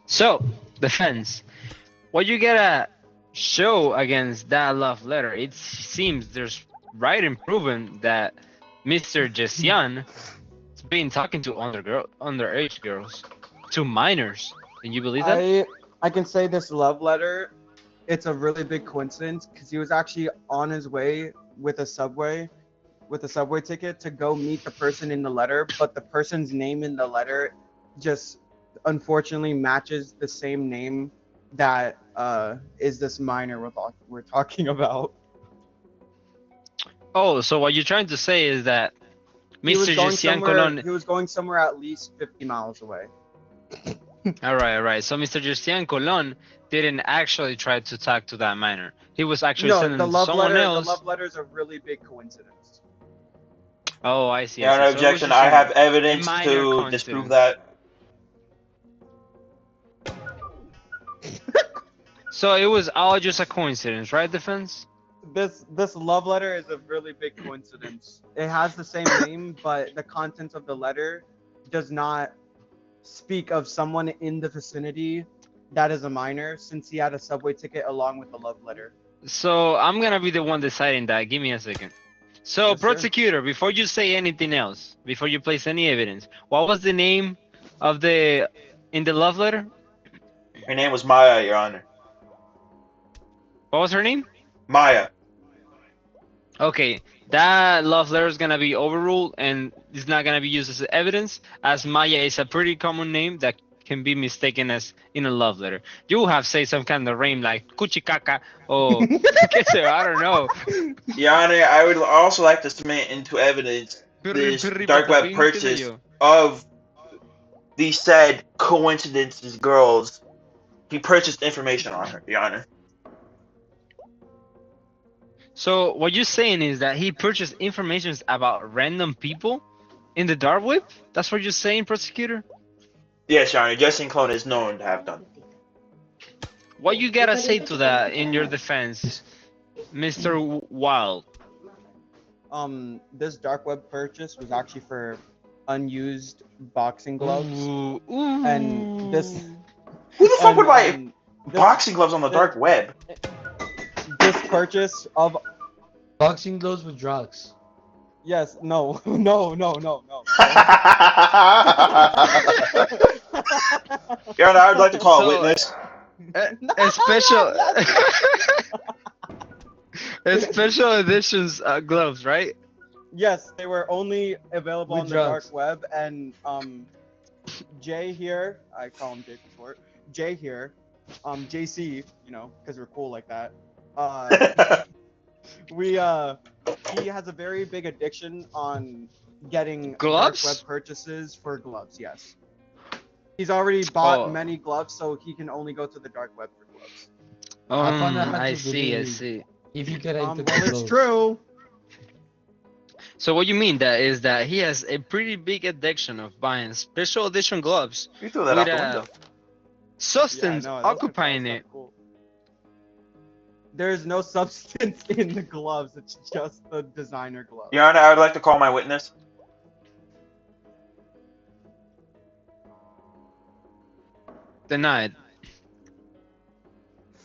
So, defense, what you gotta show against that love letter? It seems there's right and proven that Mr. Jessian has been talking to underage girls. to minors. Can you believe that? I can say this love letter. It's a really big coincidence because he was actually on his way with a subway ticket to go meet the person in the letter, but the person's name in the letter just unfortunately matches the same name that is this minor we're talking about. Oh, so what you're trying to say is that Mr. Justian Colon. He was going somewhere at least 50 miles away. All right. So Mr. Justian Colon didn't actually try to talk to that minor. He was actually No, sending the to love someone letter. else. The love letter is a really big coincidence. Oh, I see. Your Honor, I see. So it was objection. just I a have evidence minor to disprove coincidence. that. So it was all just a coincidence, right, defense? This love letter is a really big coincidence. It has the same name, but the contents of the letter does not speak of someone in the vicinity that is a minor, since he had a subway ticket along with the love letter. So I'm gonna be the one deciding that. Give me a second. So, Yes, sir. prosecutor, before you say anything else, before you place any evidence, what was the name of the in the love letter? Her name was Maya, Your Honor. What was her name? Maya. Okay, that love letter is gonna be overruled and it's not gonna be used as evidence, as Maya is a pretty common name that can be mistaken as in a love letter. You have say some kind of name like Kuchikaka or I don't know. Your Honor, I would also like to submit into evidence this dark web purchase of the said coincidences girls. He purchased information on her, Your Honor. So what you're saying is that he purchased information about random people in the dark web? That's what you're saying, prosecutor? Yes, Your Honor. Justin Clone is known to have done. What you gotta say to that in your defense, Mr. Wild? This dark web purchase was actually for unused boxing gloves, Ooh. and this Who the fuck and, would buy this- boxing gloves on the dark web? this purchase of Boxing gloves with drugs. yes, no, no. Your Honor, I would like to call a So, witness. A special, a special editions gloves, right? Yes, they were only available With on the drugs. dark web, and Jay here, I call him Jay for short. Jay here, JC, you know, because we're cool like that. He has a very big addiction on getting Gloves? dark web purchases for gloves. Yes, he's already bought Oh. many gloves, so he can only go to the dark web for gloves. I find that hard I to see. believe. If you get into Well, it's gloves. true. So what you mean that is that he has a pretty big addiction of buying special edition gloves You threw that out with the window. substance Yeah, no, occupying that's it. cool. There's no substance in the gloves. It's just the designer glove. Your Honor, I would like to call my witness. Denied.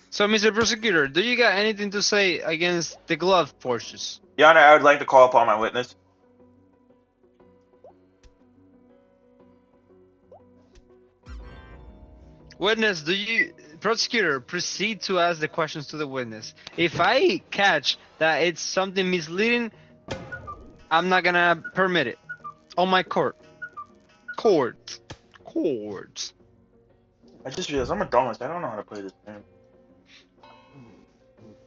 So, Mr. Prosecutor, do you got anything to say against the glove purchase? Your Honor, I would like to call upon my witness. Witness, prosecutor, proceed to ask the questions to the witness. If I catch that it's something misleading, I'm not gonna permit it. On my court. Courts. I just realized I'm a dumbest. I don't know how to play this game.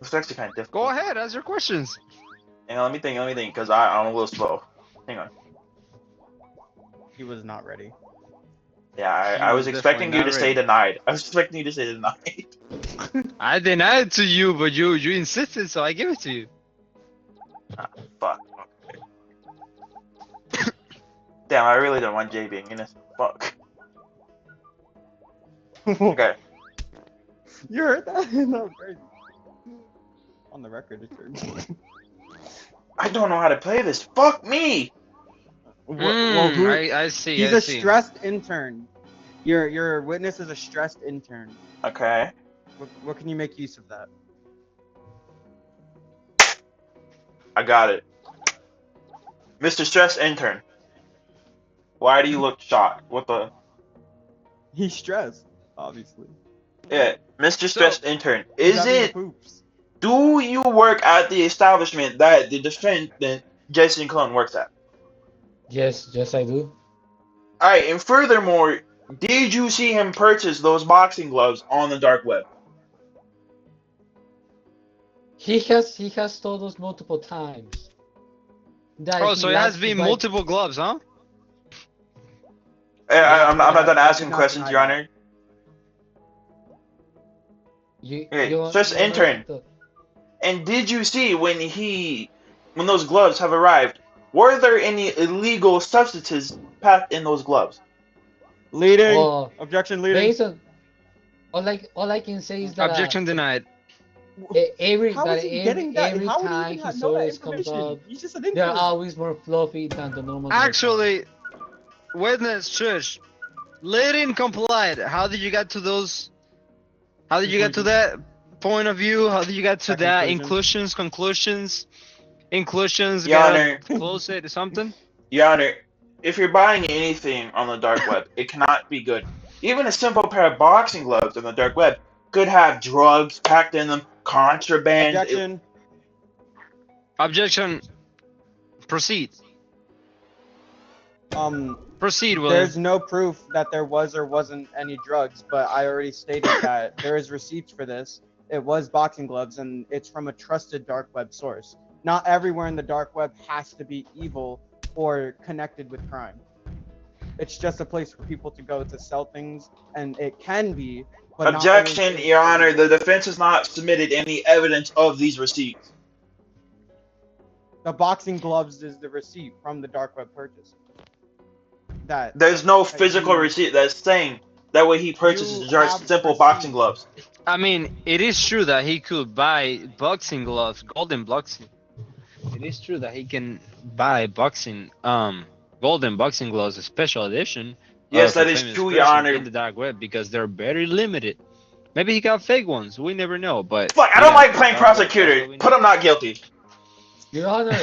It's actually kind of difficult. Go ahead, ask your questions. Hang on, let me think, because I'm a little slow. Hang on. He was not ready. Yeah, He I was was expecting you definitely to not say ready. denied. I was expecting you to say denied. I denied it to you, but you insisted, so I give it to you. Fuck. Damn, I really don't want Jay being innocent. Fuck. Okay. You heard that? No, crazy. On the record, it's heard. I don't know how to play this. Fuck me! I see. He's I a see. stressed intern. Your witness is a stressed intern. Okay. What can you make use of that? I got it. Mr. Stress Intern. Why do you look shocked? What the? He's stressed, obviously. Yeah, Mr. So- Stress Intern. He's Is having the it? poops. Do you work at the establishment that the defendant Jason Clone works at? Yes, yes, I do. All right, and furthermore, did you see him purchase those boxing gloves on the dark web? He has told us multiple times that Oh, he so it likes has to been buy- multiple gloves, huh? I'm not done I did asking not questions, deny Your that. Honor. You, Okay, you, Stress you Intern. And did you see when those gloves have arrived? Were there any illegal substances packed in those gloves? Leading. Oh, Objection leading. based on all I can say is that Objection denied. How is he getting that? every How would he time even his know that orders comes information? up, He's just an they're intern. always more fluffy than the normal. Actually, witness, shush. Leading complied. How did you get to those? How did you get to that point of view? How did you get to That that? conclusion. Inclusions, Your get Honor, up, close it, something? Your Honor, if you're buying anything on the dark web, it cannot be good. Even a simple pair of boxing gloves on the dark web could have drugs packed in them, contraband. Objection. Objection. Proceed. Proceed, William. There's no proof that there was or wasn't any drugs, but I already stated that there is receipts for this. It was boxing gloves, and it's from a trusted dark web source. Not everywhere in the dark web has to be evil or connected with crime. It's just a place for people to go to sell things, and it can be. But not Objection, always- Your Honor. The defense has not submitted any evidence of these receipts. The boxing gloves is the receipt from the dark web purchase. That There's no physical receipt that's saying that way he purchases You just have simple receipts. boxing gloves. I mean, it is true that he could buy boxing gloves, golden boxing. It is true that he can buy golden boxing gloves, a special edition. Yes, of that a is famous true, Your person Honor. in the dark web because they're very limited. Maybe he got fake ones. We never know. But Fuck, I yeah, don't like playing dark web, that's prosecutor. what we Put know. him not guilty. Your Honor,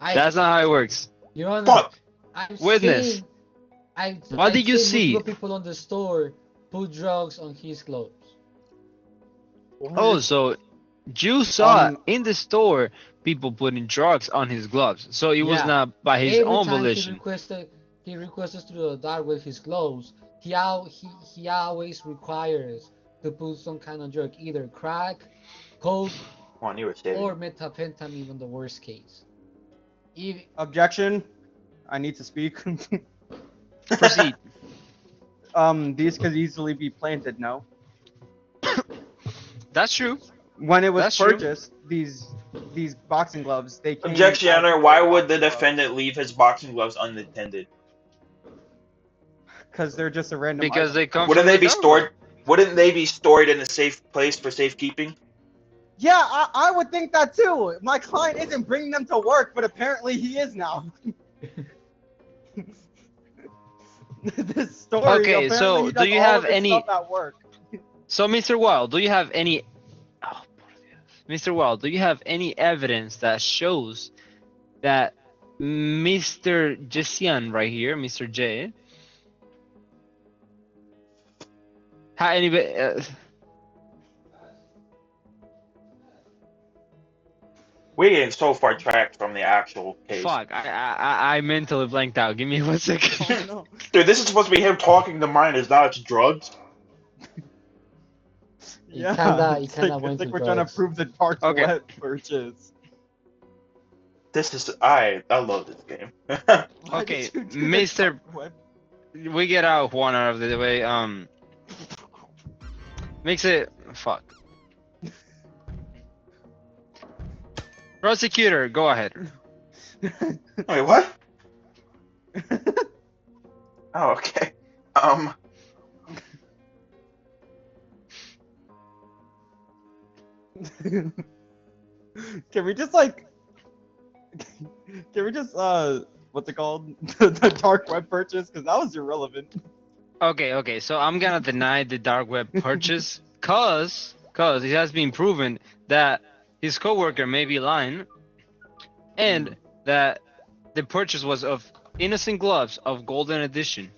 That's not how it works. Your Honor, Fuck. I've Witness. seen, What I've did you seen see? multiple people on the store put drugs on his gloves. Oh, so you saw Um, in the store people putting drugs on his gloves. So it was Yeah. not by his Every own time volition. he requested to the dark with his gloves, he always requires to put some kind of drug, either crack, coke, Come on, you were saving. or methamphetamine in the worst case. If, objection. I need to speak. Proceed. These could easily be planted. No. That's true. When it was That's true. purchased, these boxing gloves, they came Objection, Your as Honor. regular Why would the boxing gloves, defendant leave his boxing gloves unattended? Because they're just a random. Because item. they come Wouldn't from they the be dark stored? web. Wouldn't they be stored in a safe place for safekeeping? Yeah, I would think that too. My client isn't bringing them to work, but apparently he is now. This story. Okay, apparently so he do does you all have of his any- stuff at work? So, Mr. Wild, do you have any? Oh, Mr. Wild, do you have any evidence that shows that Mr. Jessian right here, Mr. J, had any? We're getting so far tracked from the actual case. Fuck, I mentally blanked out. Give me 1 second. Oh, no. Dude, this is supposed to be him talking to minors, now it's drugs. He Yeah, kinda it's went like to we're trying to drugs. prove the dark Okay. web purchase. This is I love this game. Why Okay, did you do the Mr. dark web? We get out one out of the way. Makes it fuck. Prosecutor, go ahead. Wait, what? Oh, okay. Can we just like? Can we just what's it called? The dark web purchase? Because that was irrelevant. Okay, so I'm gonna deny the dark web purchase cause it has been proven that his coworker may be lying and that the purchase was of innocent gloves of golden edition.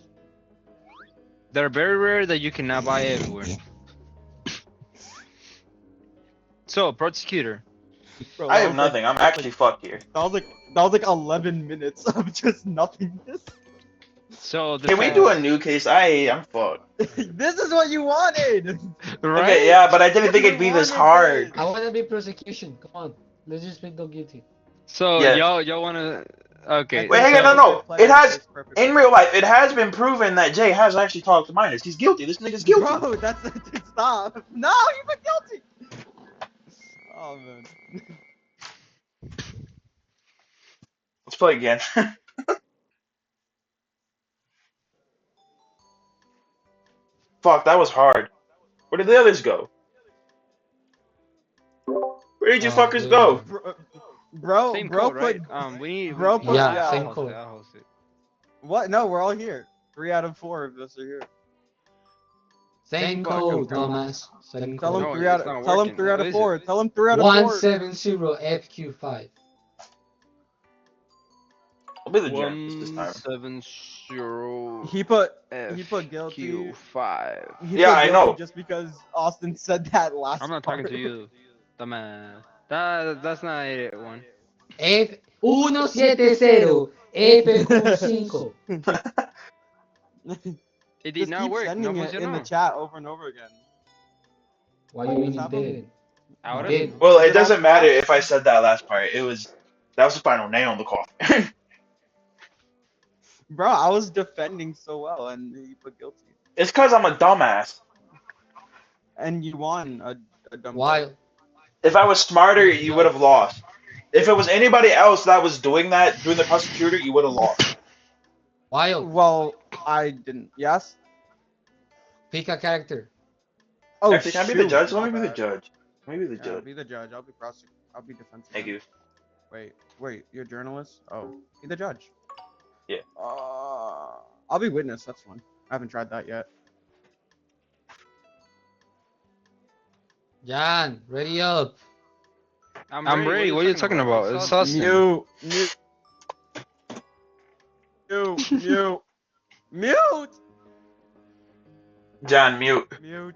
They're very rare that you cannot buy everywhere. So, prosecutor. Bro, I that have was like- nothing. I'm that was actually fucked here. that was like 11 minutes of just nothingness. So, Can we do a new case? I'm fucked. This is what you wanted. right? Okay, yeah, but I didn't think You it'd be this wanted hard. this. I want to be prosecution. Come on, let's just make no guilty. So, Yes. y'all wanna? Okay. Wait, hang so, on, no. Play It that has- case perfectly. In real life, it has been proven that Jay has actually talked to minors. He's guilty. This nigga's guilty. Bro, that's stop. No, you've been guilty. Oh man. Let's play again. Fuck, that was hard. Where did the others go? Where did you Oh, fuckers dude. go? Bro, Same bro, code, put right? We bro put- Yeah, yeah, same I'll code. host it, I'll host it. what? No, we're all here. 3 out of 4 of us are here. Same fucking code, code. dumbass. Same Tell code. them No, 3 out it's of not tell them working. 3 out What of is 4. it? Tell them 3 out of 4. 170 FQ5. I'll be the judge this time. 170 He put guilty. FQ5. He Yeah, put I guilty know. just because Austin said that last I'm not talking to part. you, dumbass. That's not it one. F170 FQ5. It did Just not keep work. sending No it in the funcionó. chat over and over again. Why you mean it didn't? Ahora Did. sí. Well, it Did I- doesn't matter if I said that last part. That was the final nail in the coffin. Bro, I was defending so well and he put guilty. It's because I'm a dumbass. And you won a dumb Why? If I was smarter, you would have lost. If it was anybody else that was doing the prosecutor, you would have lost. Why? Well, I didn't. Yes? Pick a character. Oh, Actually, can I be the shoot, judge? my Let me be the bad. judge. Let me be the Yeah, judge. be the judge. I'll be prosecutor. I'll be defense. Thank you. Wait, you're a journalist? Oh, be the judge. Yeah. I'll be witness. That's fun. I haven't tried that yet. Jan, ready up. I'm ready. What are you talking about? It's Austin. Mute. Mute. John, mute. Mute.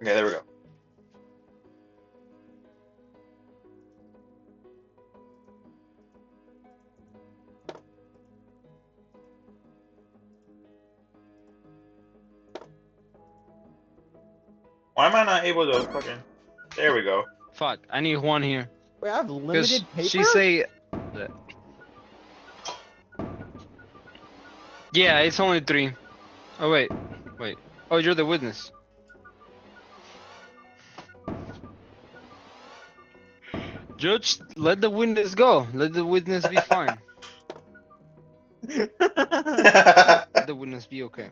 Okay, there we go. Why am I not able to fucking... There we go. Fuck, I need one here. Wait, I have Because limited paper. she say... Yeah, it's only 3. Oh, wait. Oh, you're the witness. Judge, let the witness go. Let the witness be fine. Let the witness be okay.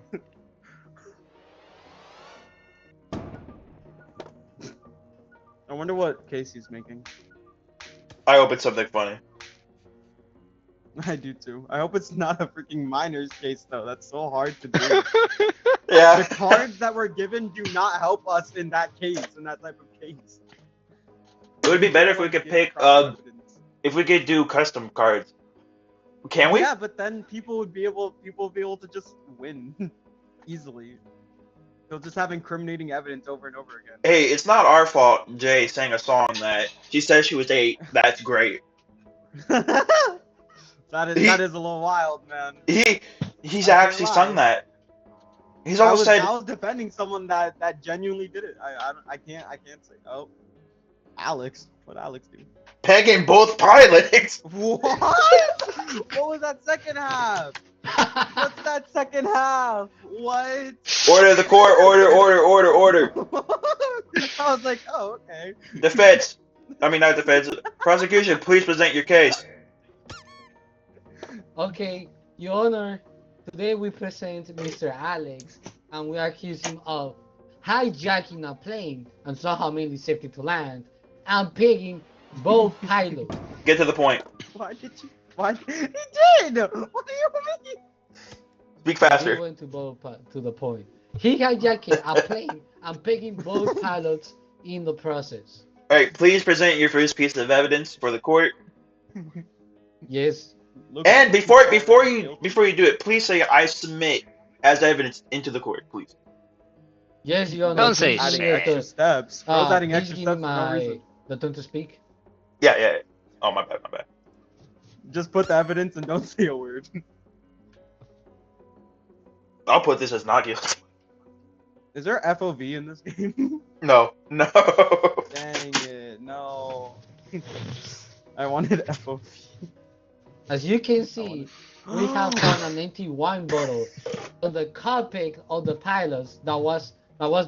I wonder what Casey's making. I hope it's something funny. I do too. I hope it's not a freaking miner's case though. That's so hard to do. Yeah. The cards that were given do not help us in that case, in that type of case. It would be better if we could Give pick, proper evidence. if we could do custom cards. Can we? Yeah, but then people would be able to just win easily. They'll just have incriminating evidence over and over again. Hey, it's not our fault Jay sang a song that she said she was 8. That's great. that is a little wild, man. He's I can't actually lie. sung that. He's I almost was, said I was defending someone that genuinely did it. I can't say. Oh, Alex, what Alex do? pegging both pilots. What? What was that second half? What's that second half? What? Order the court. Order. I was like, oh, okay. Defense. I mean, not defense. Prosecution, please present your case. Okay, Your Honor, today we present Mr. Alex, and we accuse him of hijacking a plane and somehow mainly safety to land, and pegging both pilots. Get to the point. Why did you? Why? He did. What do you mean? Speak We faster. went to the point. He hijacked a plane and pegging both pilots in the process. All right, please present your first piece of evidence for the court. Yes, Look, And before you do it, please say I submit as evidence into the court, please. Yes, Your Honor. Don't say please it. give adding me extra the, steps. Bro's adding please extra give me steps for no reason. the turn to speak. Yeah. Oh, my bad. Just put the evidence and don't say a word. I'll put this as not guilty. Is there FOV in this game? No. Dang it, no. I wanted FOV. As you can see, we have found an empty wine bottle on the cockpit of the pilots that was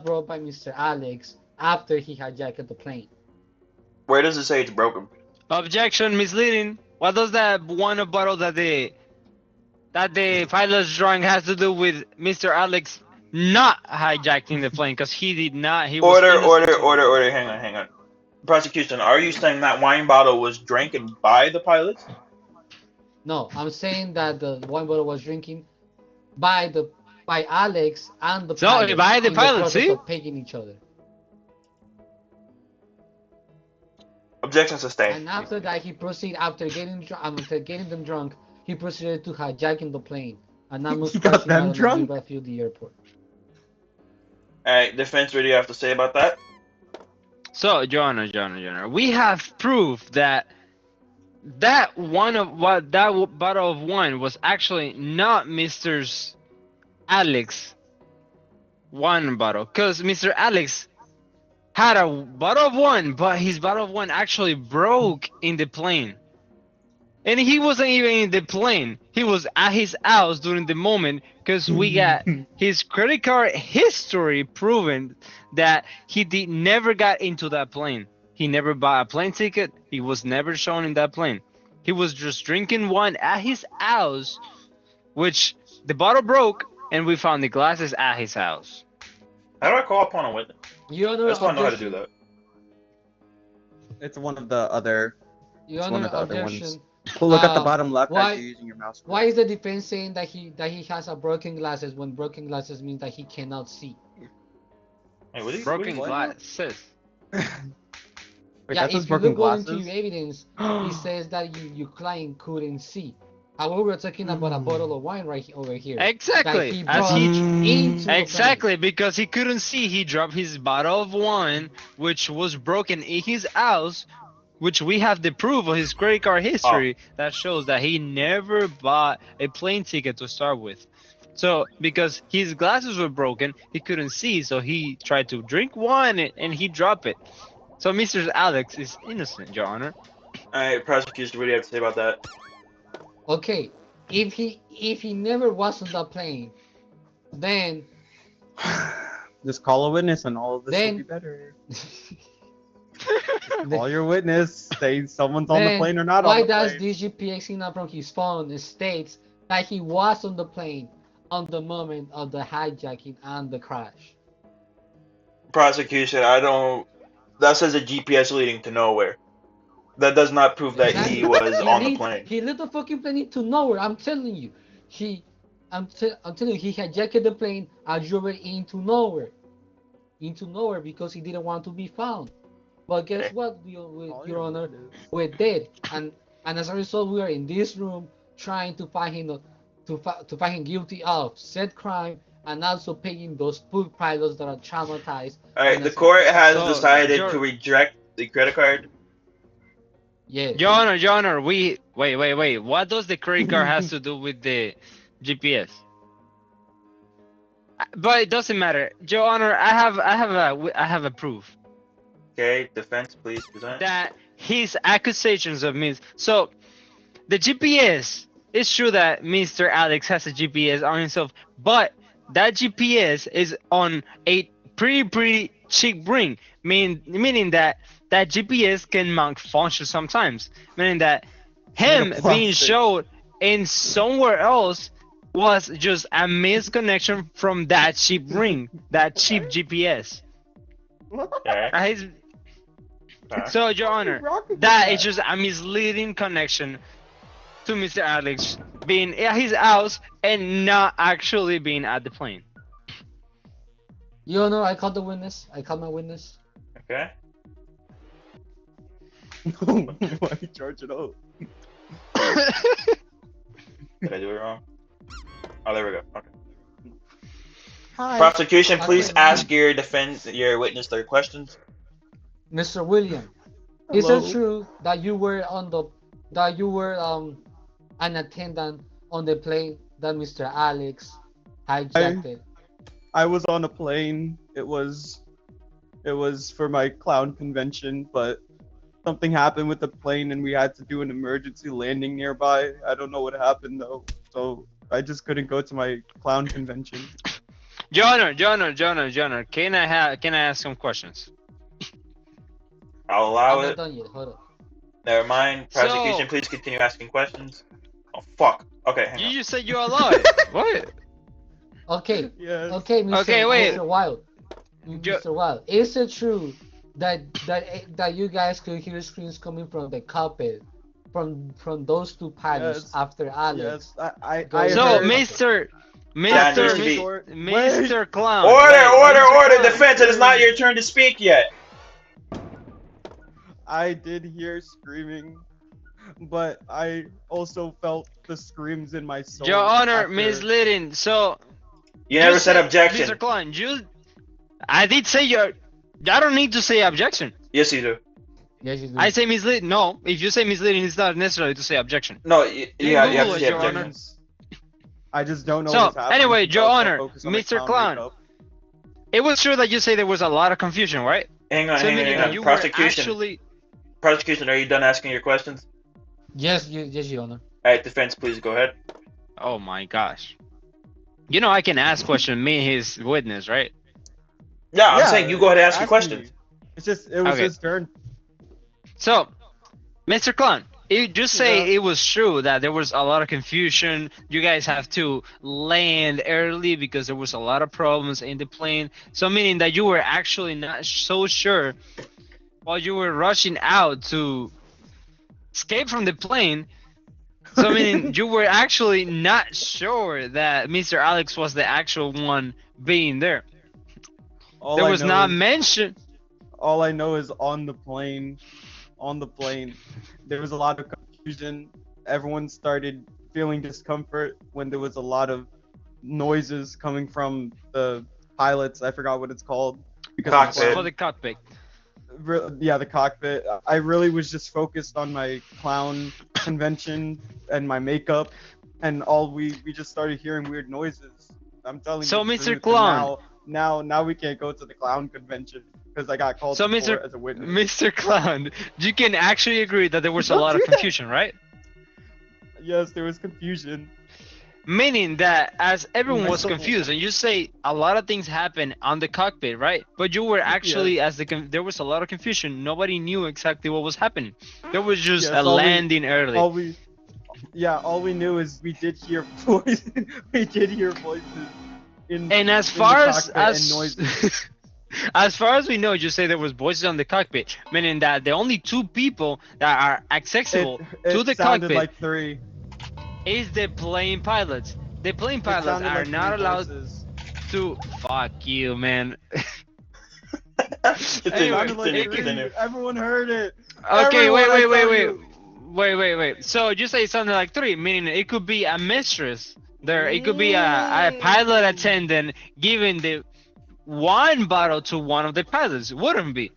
brought by Mr. Alex after he hijacked the plane. Where does it say it's broken? Objection, misleading. What does that one bottle that the pilot's drawing has to do with Mr. Alex not hijacking the plane? Because he did not. He was innocent. Order. Hang on. Prosecution, are you saying that wine bottle was drinking by the pilots? No, I'm saying that the wine bottle was drinking by Alex and the So, pilot by the in pilot, the process see? of pegging each other. Objection sustained. And after that, he proceeded after getting them drunk. He proceeded to hijacking the plane and almost He got crashing them out of drunk? the Riverfield the airport. Alright, defense, what do you have to say about that? So, Your Honor, we have proof that bottle of wine was actually not Mr. Alex wine bottle, because Mr. Alex had a bottle of wine, but his bottle of wine actually broke in the plane. And he wasn't even in the plane. He was at his house during the moment, because we got his credit card history proven that he never got into that plane. He never bought a plane ticket. He was never shown in that plane. He was just drinking wine at his house, which the bottle broke, and we found the glasses at his house. How do I call upon a witness? Your I Honor, just want to know how to do that. It's one of the other. Your It's one Honor, of the other ones. objection. Look at the bottom left why- as you're using your mouse. Why is the defense saying that he has a broken glasses when broken glasses means that he cannot see? Hey, what are you Broken what? glasses. Wait, Yeah, that says if you broken look well into glasses? your evidence, it says that your client couldn't see. However, we're talking about a bottle of wine over here. Exactly. That he As brought he into the exactly, because he couldn't see, he dropped his bottle of wine, which was broken in his house, which we have the proof of his credit card history that shows that he never bought a plane ticket to start with. So, because his glasses were broken, he couldn't see, so he tried to drink wine and he dropped it. So, Mr. Alex is innocent, Your Honor. Alright, prosecution, what do you have to say about that? Okay, if he never was on the plane, then Just call a witness and all of this will Then- be better. Call your witness. Say someone's on the then plane or not why on the does plane. this GPS signal from his phone states that he was on the plane on the moment of the hijacking and the crash? Prosecution, that says a GPS leading to nowhere. That does not prove that he was on the plane. He led the fucking plane into nowhere. I'm telling you, I'm telling you, he hijacked the plane and drove it into nowhere, because he didn't want to be found. But guess what, Your Honor, we did, and as a result, we are in this room trying to find him to find him guilty of said crime and also paying those poor pilots that are traumatized. Alright, And the as- court has So, decided George- to reject the credit card. Yes. Your Honor, wait. What does the credit card has to do with the GPS? But it doesn't matter. Your Honor, I have a proof Okay, defense, please present. that his accusations of me. So, the GPS. It's true that Mr. Alex has a GPS on himself, but that GPS is on a pretty cheap ring, meaning that GPS can malfunction sometimes, meaning that him Made of being plastic. showed in somewhere else was just a misconnection from that cheap ring, that cheap GPS. Okay. Right? Okay. So, Your Honor, that is just a misleading connection to Mr. Alex being at his house and not actually being at the plane. Your Honor, I called the witness. I called my witness. Okay. Why you charge it up? Did I do it wrong? Oh, there we go. Okay. Hi. Prosecution, please Okay. ask your witness their questions. Mr. William, is Hello. it true that you were an attendant on the plane that Mr. Alex hijacked it? I was on a plane. It was for my clown convention, but something happened with the plane and we had to do an emergency landing nearby. I don't know what happened though, so I just couldn't go to my clown convention. Your Honor, can I ask some questions? I'll allow I'm not it. done yet. Hold on. Never mind. Prosecution, So- please continue asking questions. Oh fuck. Okay, hang You on. just said you allowed. What? Okay. Yes. Okay, Mr. Okay, wait. Mr. Wild. Jo- Mr. Wild, is it true that you guys could hear screams coming from the cockpit from those two pilots Yes. after Alex? Yes, I So, heard- Mr. That needs Mr. to be- Mr. Clown. Order, wait, order, Mr. order! Clown. Defense, it is not your turn to speak yet. I did hear screaming, but I also felt the screams in my soul. Your Honor, after- misleading. So, You never said Mr. objection. Clown, I did say I don't need to say objection. Yes, you do. Yes, you do. I say misleading. No, if you say misleading, it's not necessary to say objection. No, you You have to Google say it, Your Honor. objection. I just don't know So, what's happening. anyway, Your so I'll Honor, focus on my Mr. Clown. makeup. It was true that you say there was a lot of confusion, right? Hang on, So, hang on, meaning hang that on. you were Prosecution. actually. Prosecution, are you done asking your questions? Yes, Your Honor. Alright, defense, please go ahead. Oh my gosh. You know I can ask question, me and his witness, right? Yeah, I'm Yeah, saying you go ahead and ask your ask questions. me. It's just it was Okay. his turn. So, Mr. Clown, you just say Yeah. it was true that there was a lot of confusion. You guys have to land early because there was a lot of problems in the plane. So meaning that you were actually not so sure while you were rushing out to escape from the plane. So meaning you were actually not sure that Mr. Alex was the actual one being there. All There I was know not is- mention. all I know is on the plane, there was a lot of confusion. Everyone started feeling discomfort when there was a lot of noises coming from the pilots. I forgot what it's called. Because of the Cockpit. For the cockpit. yeah, the cockpit. I really was just focused on my clown convention and my makeup, and we just started hearing weird noises. I'm telling So, you. the Mr. truth, and Clown. Now we can't go to the clown convention because I got called So, to Mr. court as a witness. Mr. Clown, you can actually agree that there was a Don't lot of do that. confusion, right? Yes, there was confusion. Meaning that as everyone I was saw- confused, and you say a lot of things happened on the cockpit, right? But you were actually, there was a lot of confusion. Nobody knew exactly what was happening. There was just Yes, a all we- landing early. All we knew is we did hear voices. We did hear voices. And as in the far as cockpit and noises. as far as we know, you say there was voices on the cockpit, meaning that the only two people that are accessible it to the sounded cockpit like three. is the plane pilots. The plane It pilots sounded are like not three allowed voices. to. Fuck you, man. Continue, Anyway, Sounded like continue, it- three. continue. Everyone heard it. Okay, Everyone, I tell wait. you. Wait. So you say something like three, meaning it could be a mistress there. It could be a pilot attendant giving the wine bottle to one of the pilots. Wouldn't be.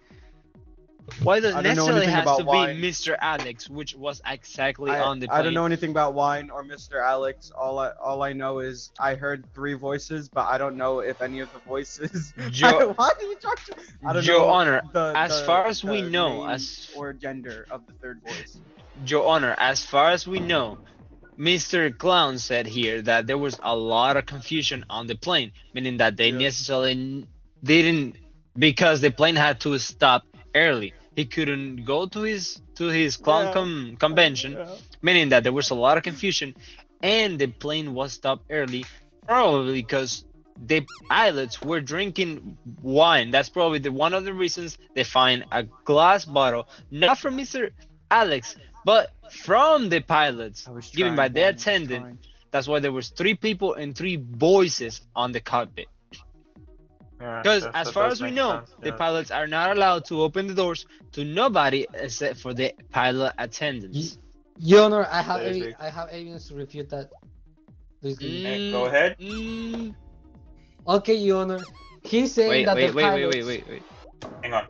Why does I it don't know necessarily anything has about to wine. be Mr. Alex, which was exactly on the plane? I don't know anything about wine or Mr. Alex. All I know is I heard three voices, but I don't know if any of the voices. Your, Why do you talk to? I don't Your know. Honor, the- as the- far as we the know, name as or gender of the third voice. Your Honor, as far as we know, Mr. Clown said here that there was a lot of confusion on the plane, meaning that they Yeah. necessarily didn't, because the plane had to stop early. He couldn't go to his clown Yeah. convention, Yeah. meaning that there was a lot of confusion, and the plane was stopped early, probably because the pilots were drinking wine. That's probably one of the reasons they find a glass bottle, not from Mr. Alex, but from the pilots, I was given trying, by the Juan, I was attendant. trying. That's why there was three people and three voices on the cockpit. Because as far as we know, the pilots are not allowed to open the doors to nobody except for the pilot attendants. Your Honor, I have Thursday. I have evidence to refute that. Please do. Okay, go ahead. Okay, Your Honor. He's saying Wait, that wait, the wait, wait, pilots. wait, wait, wait. Hang on.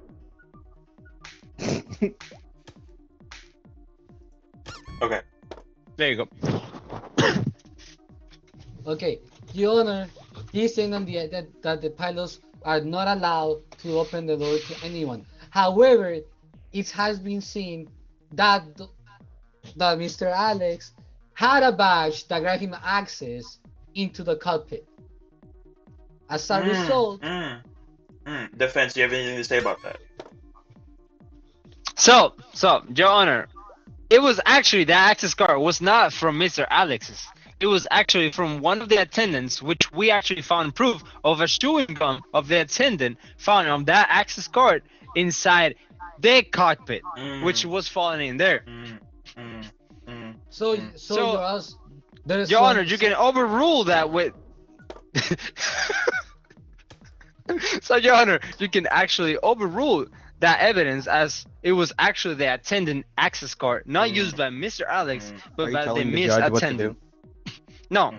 Okay. There you go. Okay, Your Honor. He's saying that the pilots are not allowed to open the door to anyone. However, it has been seen that that Mr. Alex had a badge that gave him access into the cockpit. As a result, Defense, do you have anything to say about that? So, Your Honor, it was actually that access card was not from Mr. Alex's. It was actually from one of the attendants, which we actually found proof of a chewing gum of the attendant found on that access card inside the cockpit, which was falling in there. so there's Your some- Honor, you can overrule that with. So, Your Honor, you can actually overrule that evidence as it was actually the attendant access card, not used by Mr. Alex, Are but you by the telling the Miss judge what to attendant. do? No,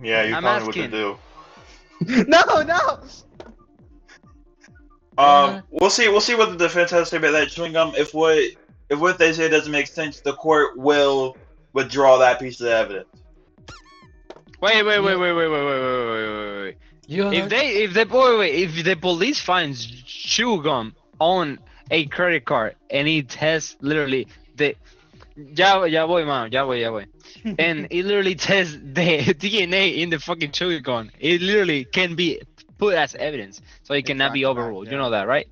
Yeah, you I'm tell me what to asking. do. No. We'll see what the defense has to say about that chewing gum. If what they say doesn't make sense, the court will withdraw that piece of evidence. wait. Your Honor, If the police finds chew gum on a credit card and it has literally the ya voy, and it literally tests the DNA in the fucking chewing gum. It literally can be put as evidence, so it cannot be tracks back, overruled. yeah. You know that, right?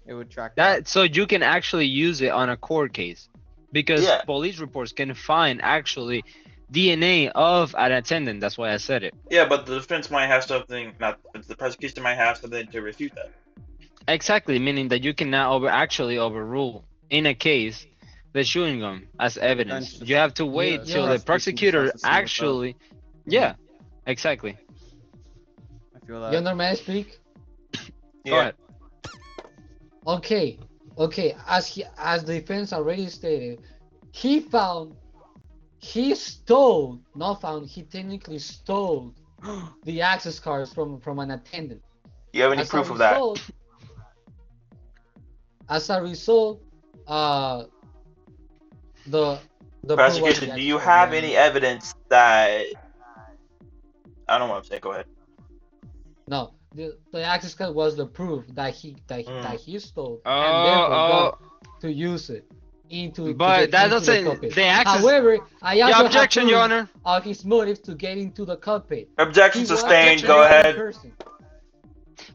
It would track That so you can actually use it on a court case because Yeah. police reports can find actually DNA of an attendant. That's why I said it. Yeah, but the defense might have something. Not the prosecution might have something to refute that. Exactly, meaning that you cannot actually overrule in a case the chewing gum as evidence. Defense You have to wait Yeah, till yeah. the prosecutor Prosecution just has to see what's up. actually. Yeah, exactly. I feel Your that. Honor, may I speak? Go ahead. Okay, as the defense already stated, he technically stole the access cards from an attendant. You have any As a proof of that? result- As a result, the Prosecution, do you have any evidence that? I don't know what I'm saying. Go ahead. No, the access card was the proof that he stole Oh, and therefore got to use it into. But that doesn't. The The access. However, I Yeah, also have objection, proof Your Honor. of his motive to get into the cockpit. Objection He was sustained. a Go private ahead. person.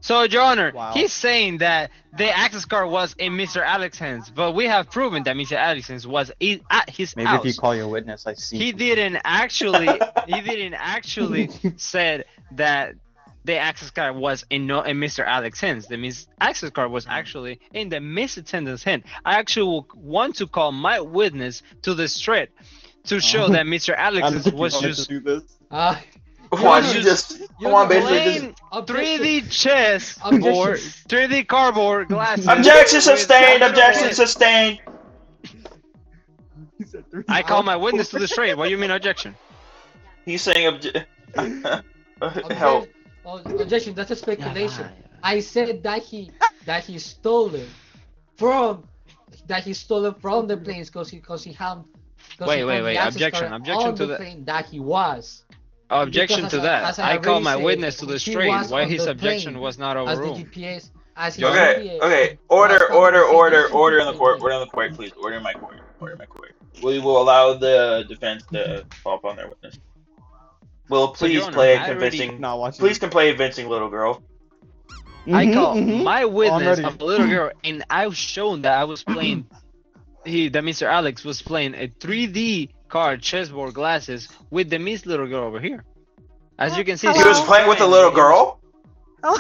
So, Your Honor, Wow. he's saying that the access card was in Mr. Alex's hands, but we have proven that Mr. Alex's hands was at his Maybe house. if you call your witness, I see. He didn't actually. He didn't actually said that the access card was in Mr. Alex's hands. The access card was actually in the Miss attendant's hand. I actually want to call my witness to the street to show that Mr. Alex's was just do this. Why You're you just- just? you're Come on, the basically just. plain Objection. 3D chess Objection. board, 3D cardboard glasses. Objection with sustained. color Objection board. sustained. I call my witness to the street. What do you mean objection? He's saying help. Objection. That's a speculation. I said that he stole it from the planes because he had. Wait. Objection on to the that. plane that he was. Objection Because to as that. I I call already my said, witness to the he street. was Why on his the objection plane was not As the overruled. GPS, as his Okay. GPS Okay. was Order. found Order. to be Order. in Order in the the court. plane. Order in the court, please. Order in my court. Order in my court. We will allow the defense to follow up on their witness. Will So, Your please Honor, play a I already- convincing. Not watching. Please can play a convincing little girl. I call my witness ready. of a little girl, and I've shown that I was playing. That Mr. Alex was playing a 3D card chessboard glasses with the Miss little girl over here. As you can see, He was playing with a little girl. No.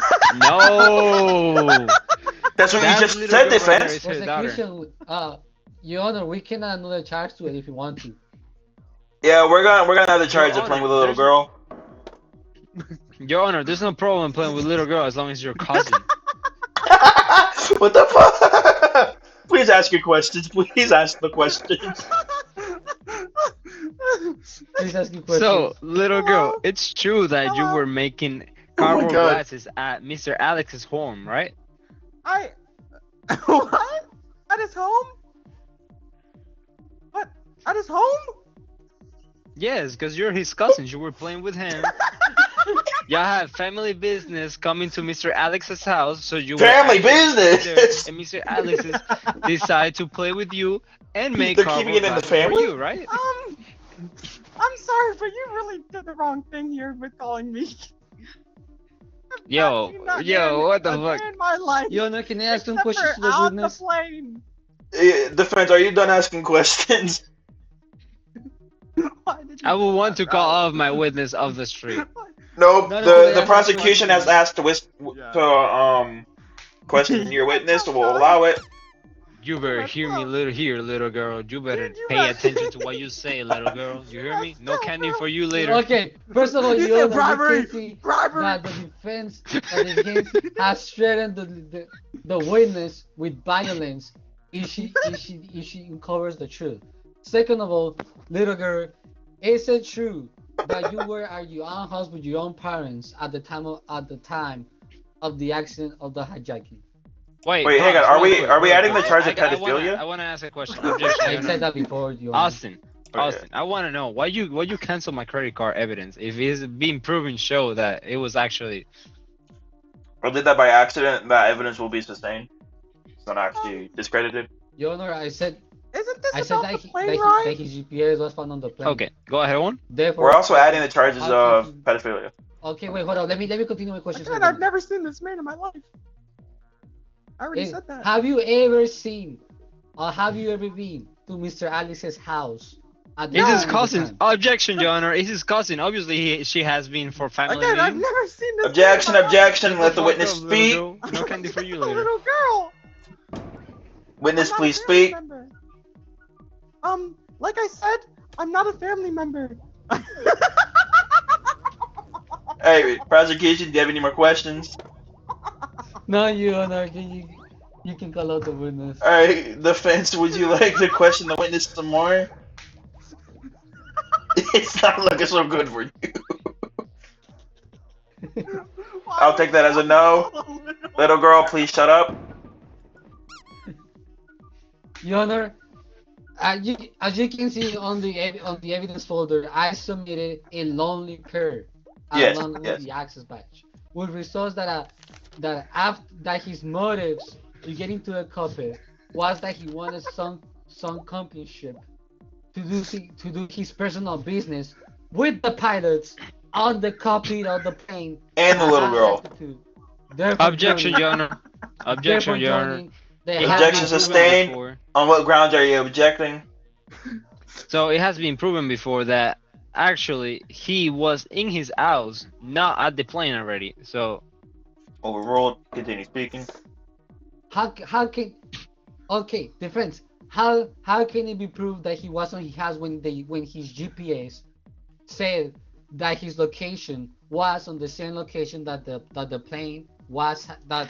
That's what That you just little said, girl right there defense. is his daughter. Prosecution, Your Honor, we can add another charge to it if you want to. Yeah, we're gonna have the charge Your of playing Honor, with a little there's- girl. Your Honor, there's no problem playing with little girl as long as you're cousin. What the fuck? Please ask your questions. Please ask the questions. Please ask your question. So, little girl, Hello? it's true that you Hello? were making Oh my cardboard God. glasses at Mr. Alex's home, right? I. What? At his home? What? At his home? Yes, because you're his cousins. You were playing with him. Y'all had family business coming to Mr. Alex's house, so you Family were actually there, business. and Mr. Alex's decided to play with you and make They're keeping cardboard it in the glasses for family? you, right? I'm sorry, but you really did the wrong thing here with calling me. Yo, I've not yo, seen what that the man a fuck? day in my life. Your Honor, can I ask some except questions for to the on witness? the plane. Defense, are you done asking questions? Why did you I will do want that, to call bro? off my witness of the street. Nope. No, no, can I The ask a prosecution has question? asked to Yeah. question your That's witness, so so we'll good. allow it. You better Let's hear me, go. little girl. You better Dude, you pay have- attention to what you say, little girl. You hear me? No Let's go, candy bro. for you later. Okay, first of all, He Your said Honor, bribery. you can see Bribery. that the defense has threatened the witness with violence if she uncovers the truth. Second of all, little girl, is it true that you were at your own house with your own parents at the time of the accident of the hijacking? Wait, hang on. pause, Are real we quick, are we real adding the quick. charge of I wanna pedophilia? ask a question. Objection, I Your said Honor. that before, Your Honor. Austin, Austin, I want to know why you cancel my credit card evidence if it's being proven show that it was actually. Or did that by accident? That evidence will be sustained. It's not actually discredited. Your Honor, I said Isn't this I said about that, the he, plane that, ride? he, that his GPS was found on the plane. Okay, go ahead, one. Therefore, We're also adding the charges how can of he- pedophilia. Okay, wait, hold on. Let me continue my question. Again, I've never seen this man in my life. I already said that. Have you ever seen, or have you ever been to Mr. Alex's house? At the It's his time of the cousin. crime? Objection, Your Honor. It's his cousin. Obviously, she has been for family Again, I've meetings. never seen this. Objection, man in my life. objection. Shut Let the fuck witness up, little speak. girl. No candy for you A later. little girl. Witness, I'm not please a family speak. member. Like I said, I'm not a family member. Hey, prosecution, do you have any more questions? No, Your Honor. You can call out the witness. Alright, defense, would you like to question the witness some more? It's not looking so good for you. I'll take that as a no. Little girl, please shut up. Your Honor, as you can see on the evidence folder, I submitted a lonely pair Yes, along with yes. the access badge, with results that his motives to get into the cockpit was that he wanted some companionship to do his personal business with the pilots on the cockpit of the plane And the at little high girl. altitude. Therefore Objection, joining- Your Honor. Objection, Your Honor. joining the It has Objection been high- proven sustained. before- On what grounds are you objecting? So it has been proven before that actually he was in his house, not at the plane already. So Overruled. Continue speaking. How can okay defense? How can it be proved that he was on his house when his GPS said that his location was on the same location that the plane was, that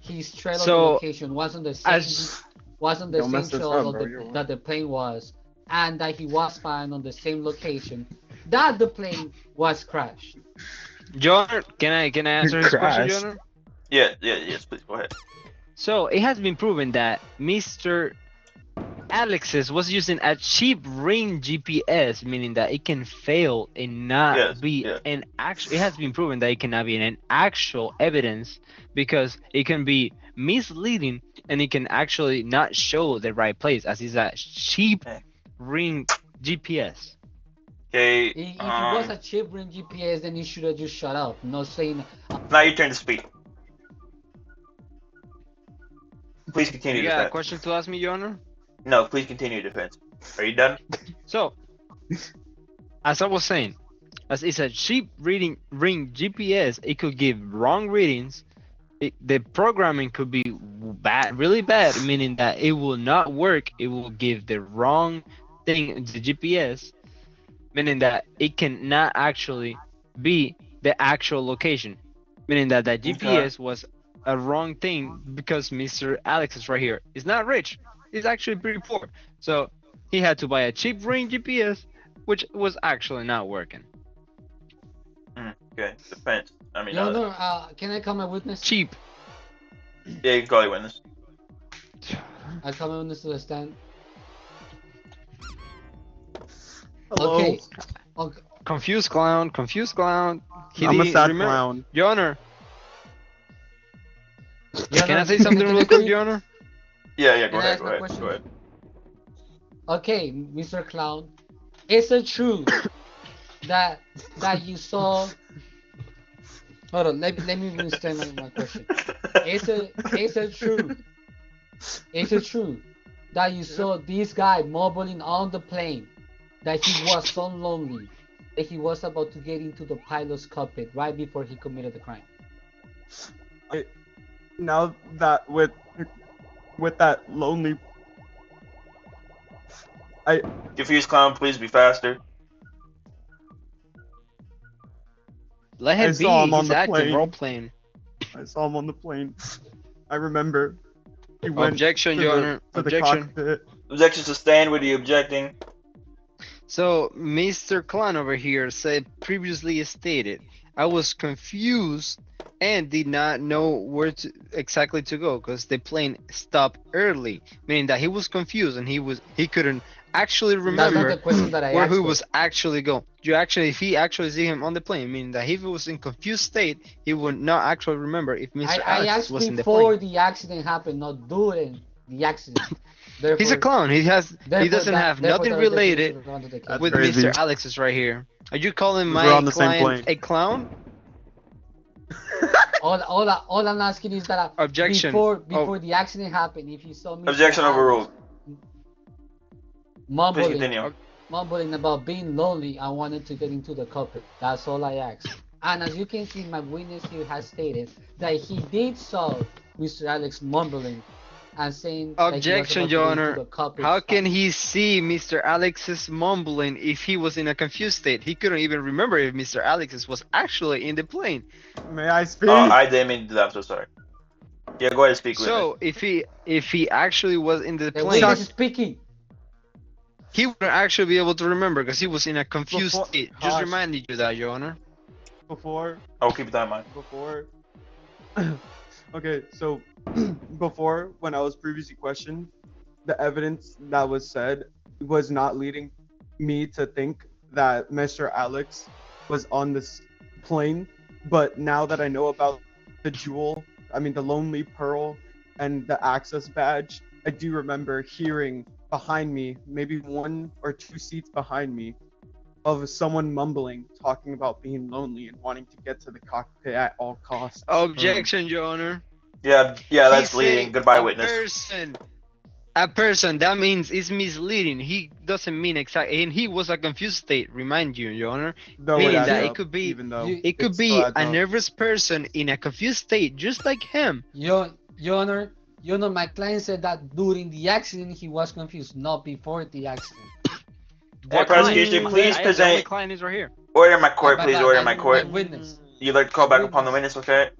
his trailer So, location was on the same as Don't mess this trail up, of bro, you're that the plane was, and that he was found on the same location that the plane was crashed. Your Honor, can I answer his question, Your Crash. Honor? Yes, please go ahead. So it has been proven that Mr. Alexis was using a cheap ring GPS, meaning that it can fail and not Yes, be yes. an actual. It has been proven that it cannot be an actual evidence because it can be misleading and it can actually not show the right place, as is a cheap Okay. ring GPS. Okay. If it was a cheap ring GPS, then he should have just shut up, not saying. Now your turn to speak. Please continue, You got a defense. question to ask me, Your Honor? No, please continue, defense. Are you done? So, as I was saying, as it's a cheap ring GPS, it could give wrong readings. The programming could be bad, really bad, meaning that it will not work. It will give the wrong thing, the GPS, meaning that it cannot actually be the actual location, meaning that the GPS was a wrong thing because Mr. Alex is right here. He's not rich. He's actually pretty poor. So he had to buy a cheap ring GPS which was actually not working. Okay, depends. I mean, Your Honor, can I come a witness? Cheap. yeah, you can call your witness. I come a witness to the stand. Hello. Okay. Okay. Confused clown. Confused clown. He I'm a didn't sad remember- clown. Your Honor, Your can I Honor, say something can real I quick, read? Your Honor? Yeah, Can go I ahead, ask go my ahead, question? go ahead. Okay, Mr. Clown, is it true that you saw? Hold on, let me understand my question. Is it true? Is it true that you saw this guy mumbling on the plane that he was so lonely that he was about to get into the pilot's cockpit right before he committed the crime? Now that with that lonely, Confused clown, please be faster. Let I him be. saw him on He's the acting plane. role playing. I saw him on the plane. I remember. He went Objection, to Your the, Honor. to the Objection. cockpit. Objection sustained. With the objecting? So, Mr. Clown over here said previously stated, I was confused and did not know where to exactly to go because the plane stopped early, meaning that he was confused and he couldn't actually That's not remember the question that I where asked. he though. was actually going. If he actually see him on the plane, meaning that if he was in confused state, he would not actually remember if Mr. I Alex asked was in the before plane. the accident happened, not during the accident. Therefore, He's a clown. He doesn't have nothing related That's with crazy. Mr. Alex's right here. Are you calling We're my on the same client plane. a clown? All I'm asking is that Objection. before the accident happened, if you saw Mr. Objection Alex overruled. Please mumbling, continue. mumbling about being lonely and wanted to get into the cockpit. That's all I asked. And as you can see, my witness here has stated that he did saw Mr. Alex mumbling and saying Objection, that he Your was about to get Honor. into the cockpit. How can he see Mr. Alex's mumbling if he was in a confused state? He couldn't even remember if Mr. Alex's was actually in the plane. May I speak? Oh, I didn't mean to do that. I'm so sorry. Yeah, go ahead and speak with So if he actually was in the The plane, witness is speaking. he wouldn't actually be able to remember because he was in a confused Before- state. Just Hush. reminding you that, Your Honor. Before I'll keep that in mind. Okay, so before, when I was previously questioned, the evidence that was said was not leading me to think that Mr. Alex was on this plane. But now that I know about the the Lonely Pearl and the access badge, I do remember hearing behind me, maybe 1 or 2 seats behind me, of someone mumbling, talking about being lonely and wanting to get to the cockpit at all costs. Objection, Your Honor. Yeah, He that's said leading. Goodbye, a witness. A person, that means it's misleading. He doesn't mean exactly, and he was a confused state, remind you, Your Honor. Though meaning adds that it up, could be- even though You- It could it be still adds a up. nervous person in a confused state, just like him. Your Honor, my client said that during the accident he was confused, not before the accident. Hey, prosecution, client? please The only present. client is right here. Order in my court, My- please. my- Order in my- my court. My witness. You'd like to call my back upon the witness. witness, okay?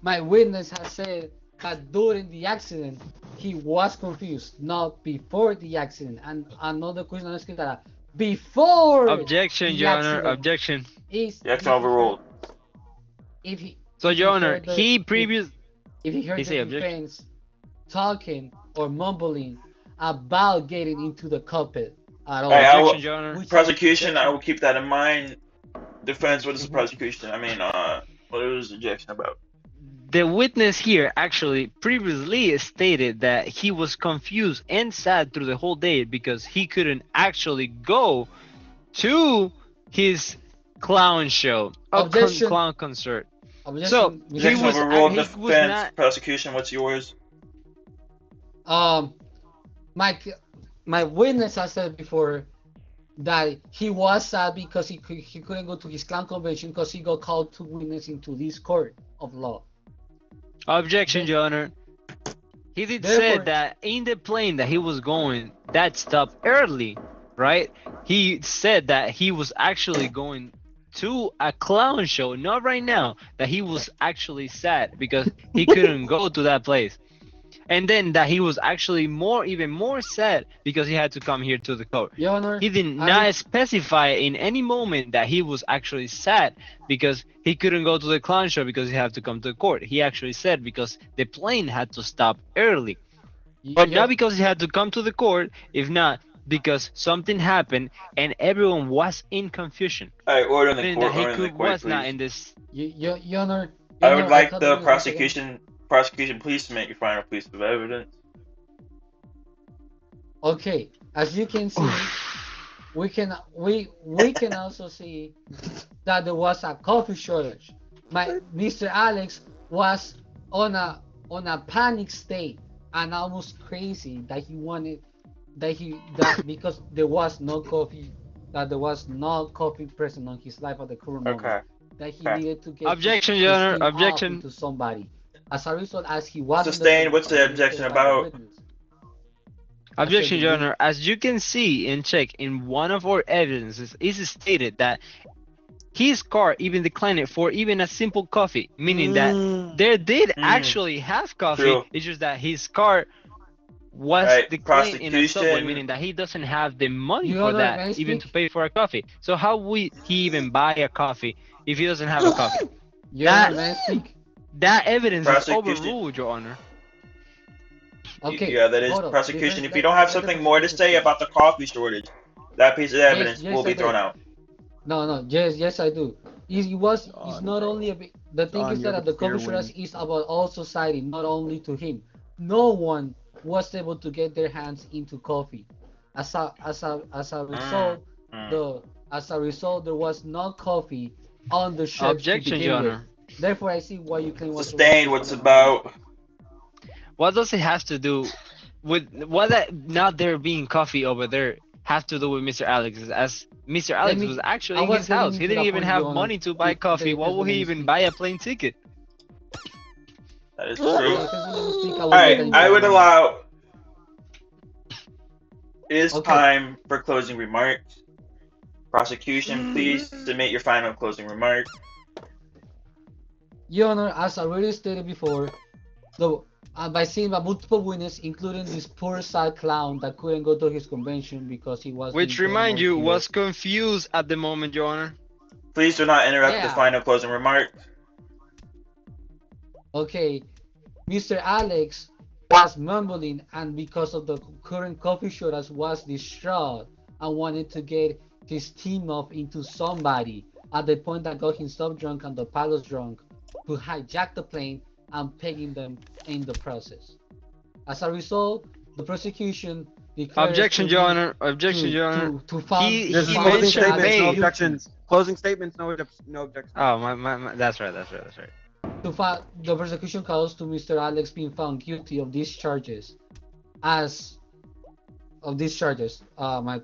My witness has said that during the accident he was confused, not before the accident. And another question I'm asking that before Objection, the Your Honor. accident Objection. is The action overruled. If he So, if Your he Honor, heard the- he if- previous. if he heard He the say objection. defense talking or mumbling about getting into the cockpit at all. Hey, I will- Objection, Your Honor. Which- Prosecution, I will keep that in mind. Defense, what is the prosecution? I mean, what is the objection about? The witness here actually previously stated that he was confused and sad through the whole day because he couldn't actually go to his clown show, Objection. clown concert. Objection, So, Mr. he Objection was- overruled. he was Defense, not- prosecution, what's yours? My witness has said before that he was sad because he couldn't go to his clown convention because he got called to witness into this court of law. Objection, Your Honor. He did Therefore- say that in the plane that he was going, that stopped early, right? He said that he was actually going to a clown show, not right now, that he was actually sad because he couldn't go to that place. and then that he was actually even more sad because he had to come here to the court. Your Honor, He did not specify in any moment that he was actually sad because he couldn't go to the clown show because he had to come to the court. He actually said because the plane had to stop early. But not because he had to come to the court, if not because something happened and everyone was in confusion. All right, order in the Meaning court. that he Order in the could, court, was not please. in this. Your Honor. I would like thought the you were once again- prosecution, please submit your final piece of evidence. Okay, as you can see, we can also see that there was a coffee shortage. Mr. Alex was on a panic state and almost crazy that he wanted that because there was no coffee present on his life at the current moment. Okay. That he Okay. needed to get Objection, his Your Honor. steam off Objection. into somebody. As a result, as he was Sustained. What's the objection about? Objection, Okay, Your Honor. As you can see and check in one of our evidences, it is stated that his car even declined it for even a simple coffee, meaning that they did actually have coffee. True. It's just that his car was Right, declined in a subway, prosecution. meaning that he doesn't have the money Your for Honor, may I that, even to speak? pay for a coffee. So how would he even buy a coffee if he doesn't have a coffee? Your Honor, may I speak? That evidence is Prosecution. overruled, Your Honor. Okay. Yeah, that is hold on. prosecution. Let- If you don't have let the something more to prosecution say speak. about the coffee shortage, that piece of evidence yes, will be I thrown do. out. No, yes, I do. It's not only the thing John, is you that have a the clear coffee shortage win. is about all society, not only to him. No one was able to get their hands into coffee. As a result, there was no coffee on the shelves to Objection, begin Your with. Honor. Therefore, I see why you claim was Sustained. What's about? What does it have to do with what that not there being coffee over there have to do with Mr. Alex? As Mr. Alex me- was I actually in was his getting house. He into didn't that even point, have Your Honor. money to buy Please, coffee. Why please would let he me even speak. buy a plane ticket? That is Yeah, true. because when you speak, I All will right, get into I that would one. allow. It is Okay. time for closing remarks. Prosecution, please submit your final closing remarks. Your Honor, as already stated before, by seeing multiple witnesses, including this poor sad clown that couldn't go to his convention because he was. Which being remind you here. was confused at the moment, Your Honor. Please do not interrupt the Yeah. final closing remarks. Okay, Mr. Alex was mumbling, and because of the current coffee shortage, was distraught and wanted to get his team off into somebody. At the point that got himself drunk and the pilots drunk, who hijacked the plane and pegging them in the process. As a result, the prosecution declares Objection, to Your be- Honor. Objection, Your Honor. to found He- This to is he found closing mentioned Mr. Alex statements, no paid. guilty. objections. Closing statements, no objections. Oh, my. That's right. The prosecution calls to Mr. Alex being found guilty of these charges. My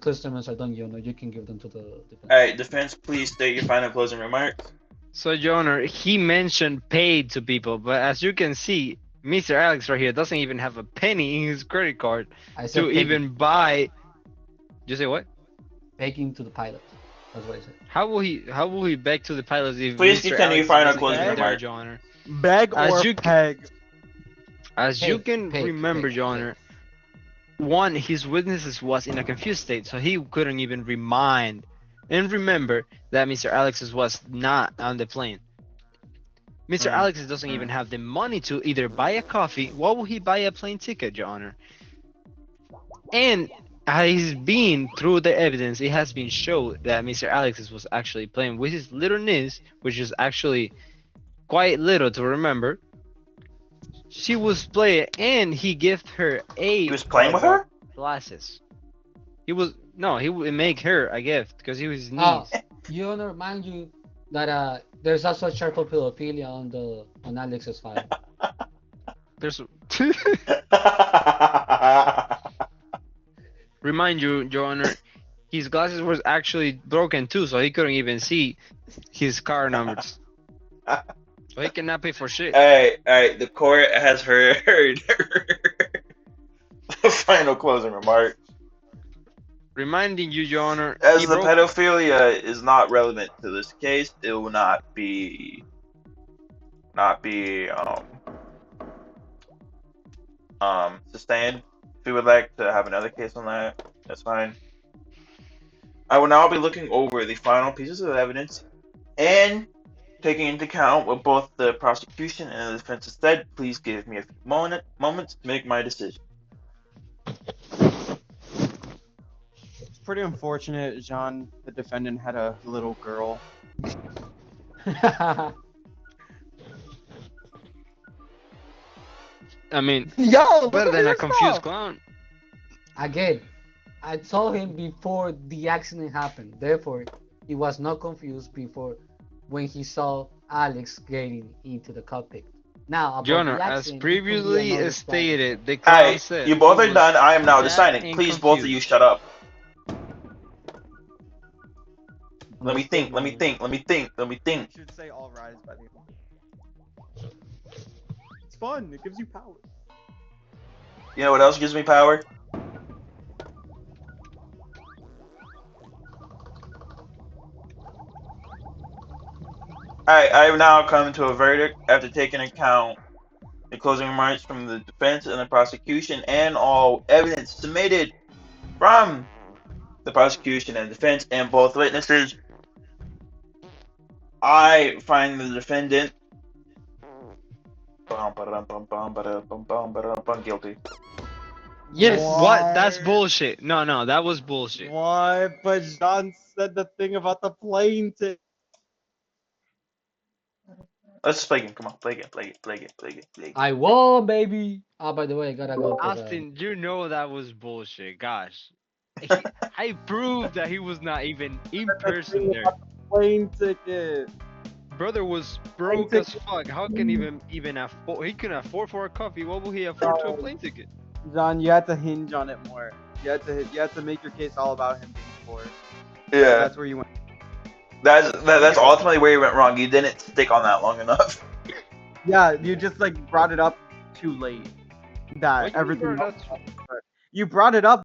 customers are done, Your Honor. You can give them to the defense. All right, defense, please state your final closing remarks. So, Your Honor, he mentioned paid to people, but as you can see, Mr. Alex right here doesn't even have a penny in his credit card I said to even buy. You say what? begging to the pilot. That's what I said. How will he beg to the pilots if Please Mr. continue your Alex final doesn't closing even there, remark. Your Honor? Beg As or you- peg. As you Peg, can peg, remember, peg, Your peg. Honor, one, his witnesses was in a confused state, so he couldn't even remind and remember that Mr. Alexis was not on the plane. Mr. Alexis doesn't even have the money to either buy a coffee. Why would he buy a plane ticket, Your Honor? And he's been through the evidence. It has been shown that Mr. Alexis was actually playing with his little niece, which is actually quite little to remember. She was playing, and he gave her a. He was playing with her? Glasses. He would make her a gift because he was his niece. Oh, Your Honor, mind you that there's also child pedophilia on Alex's file. There's remind you, Your Honor, his glasses was actually broken too, so he couldn't even see his car numbers. So he cannot pay for shit. All right. The court has heard the final closing remark. Reminding you, Your Honor, As he the broke- pedophilia is not relevant to this case, it will not be sustained. If you would like to have another case on that, that's fine. I will now be looking over the final pieces of evidence and taking into account what both the prosecution and the defense has said. Please give me a few moments to make my decision. It's pretty unfortunate, Jean, the defendant had a little girl. I mean, Yo, better than a confused clown. Again, I told him before the accident happened. Therefore, he was not confused before when he saw Alex getting into the cockpit. Now, about Your Honor, the as accident, it could be previously another stated, the All clown right, said you both he are was done. I am now that deciding. and Please, both of you, confused. shut up. plan. Let me think. Let me think. Let me think. Let me think. You should say all rise by the end. It's fun. It gives you power. You know what else gives me power? I have now come to a verdict after taking account the closing remarks from the defense and the prosecution and all evidence submitted from the prosecution and defense and both witnesses. I find the defendant guilty. Yes. What? What? That's bullshit. No, that was bullshit. What? But Jean said the thing about the plane ticket. Let's just play again. Come on, play again, play again, play again, play again, play again. I won, baby. Oh, by the way, I gotta go. 'cause, Austin, you know that was bullshit. Gosh. I proved that he was not even in person there. Plane ticket. Brother was broke as fuck. How can even afford? He can afford for a coffee. What will he afford to a plane ticket? John, you had to hinge on it more. You had to make your case all about him being poor. Yeah, That's where you went. that's ultimately where you went wrong. You didn't stick on that long enough. Yeah, you just like brought it up too late. That What you mean, everything. bro? You brought it up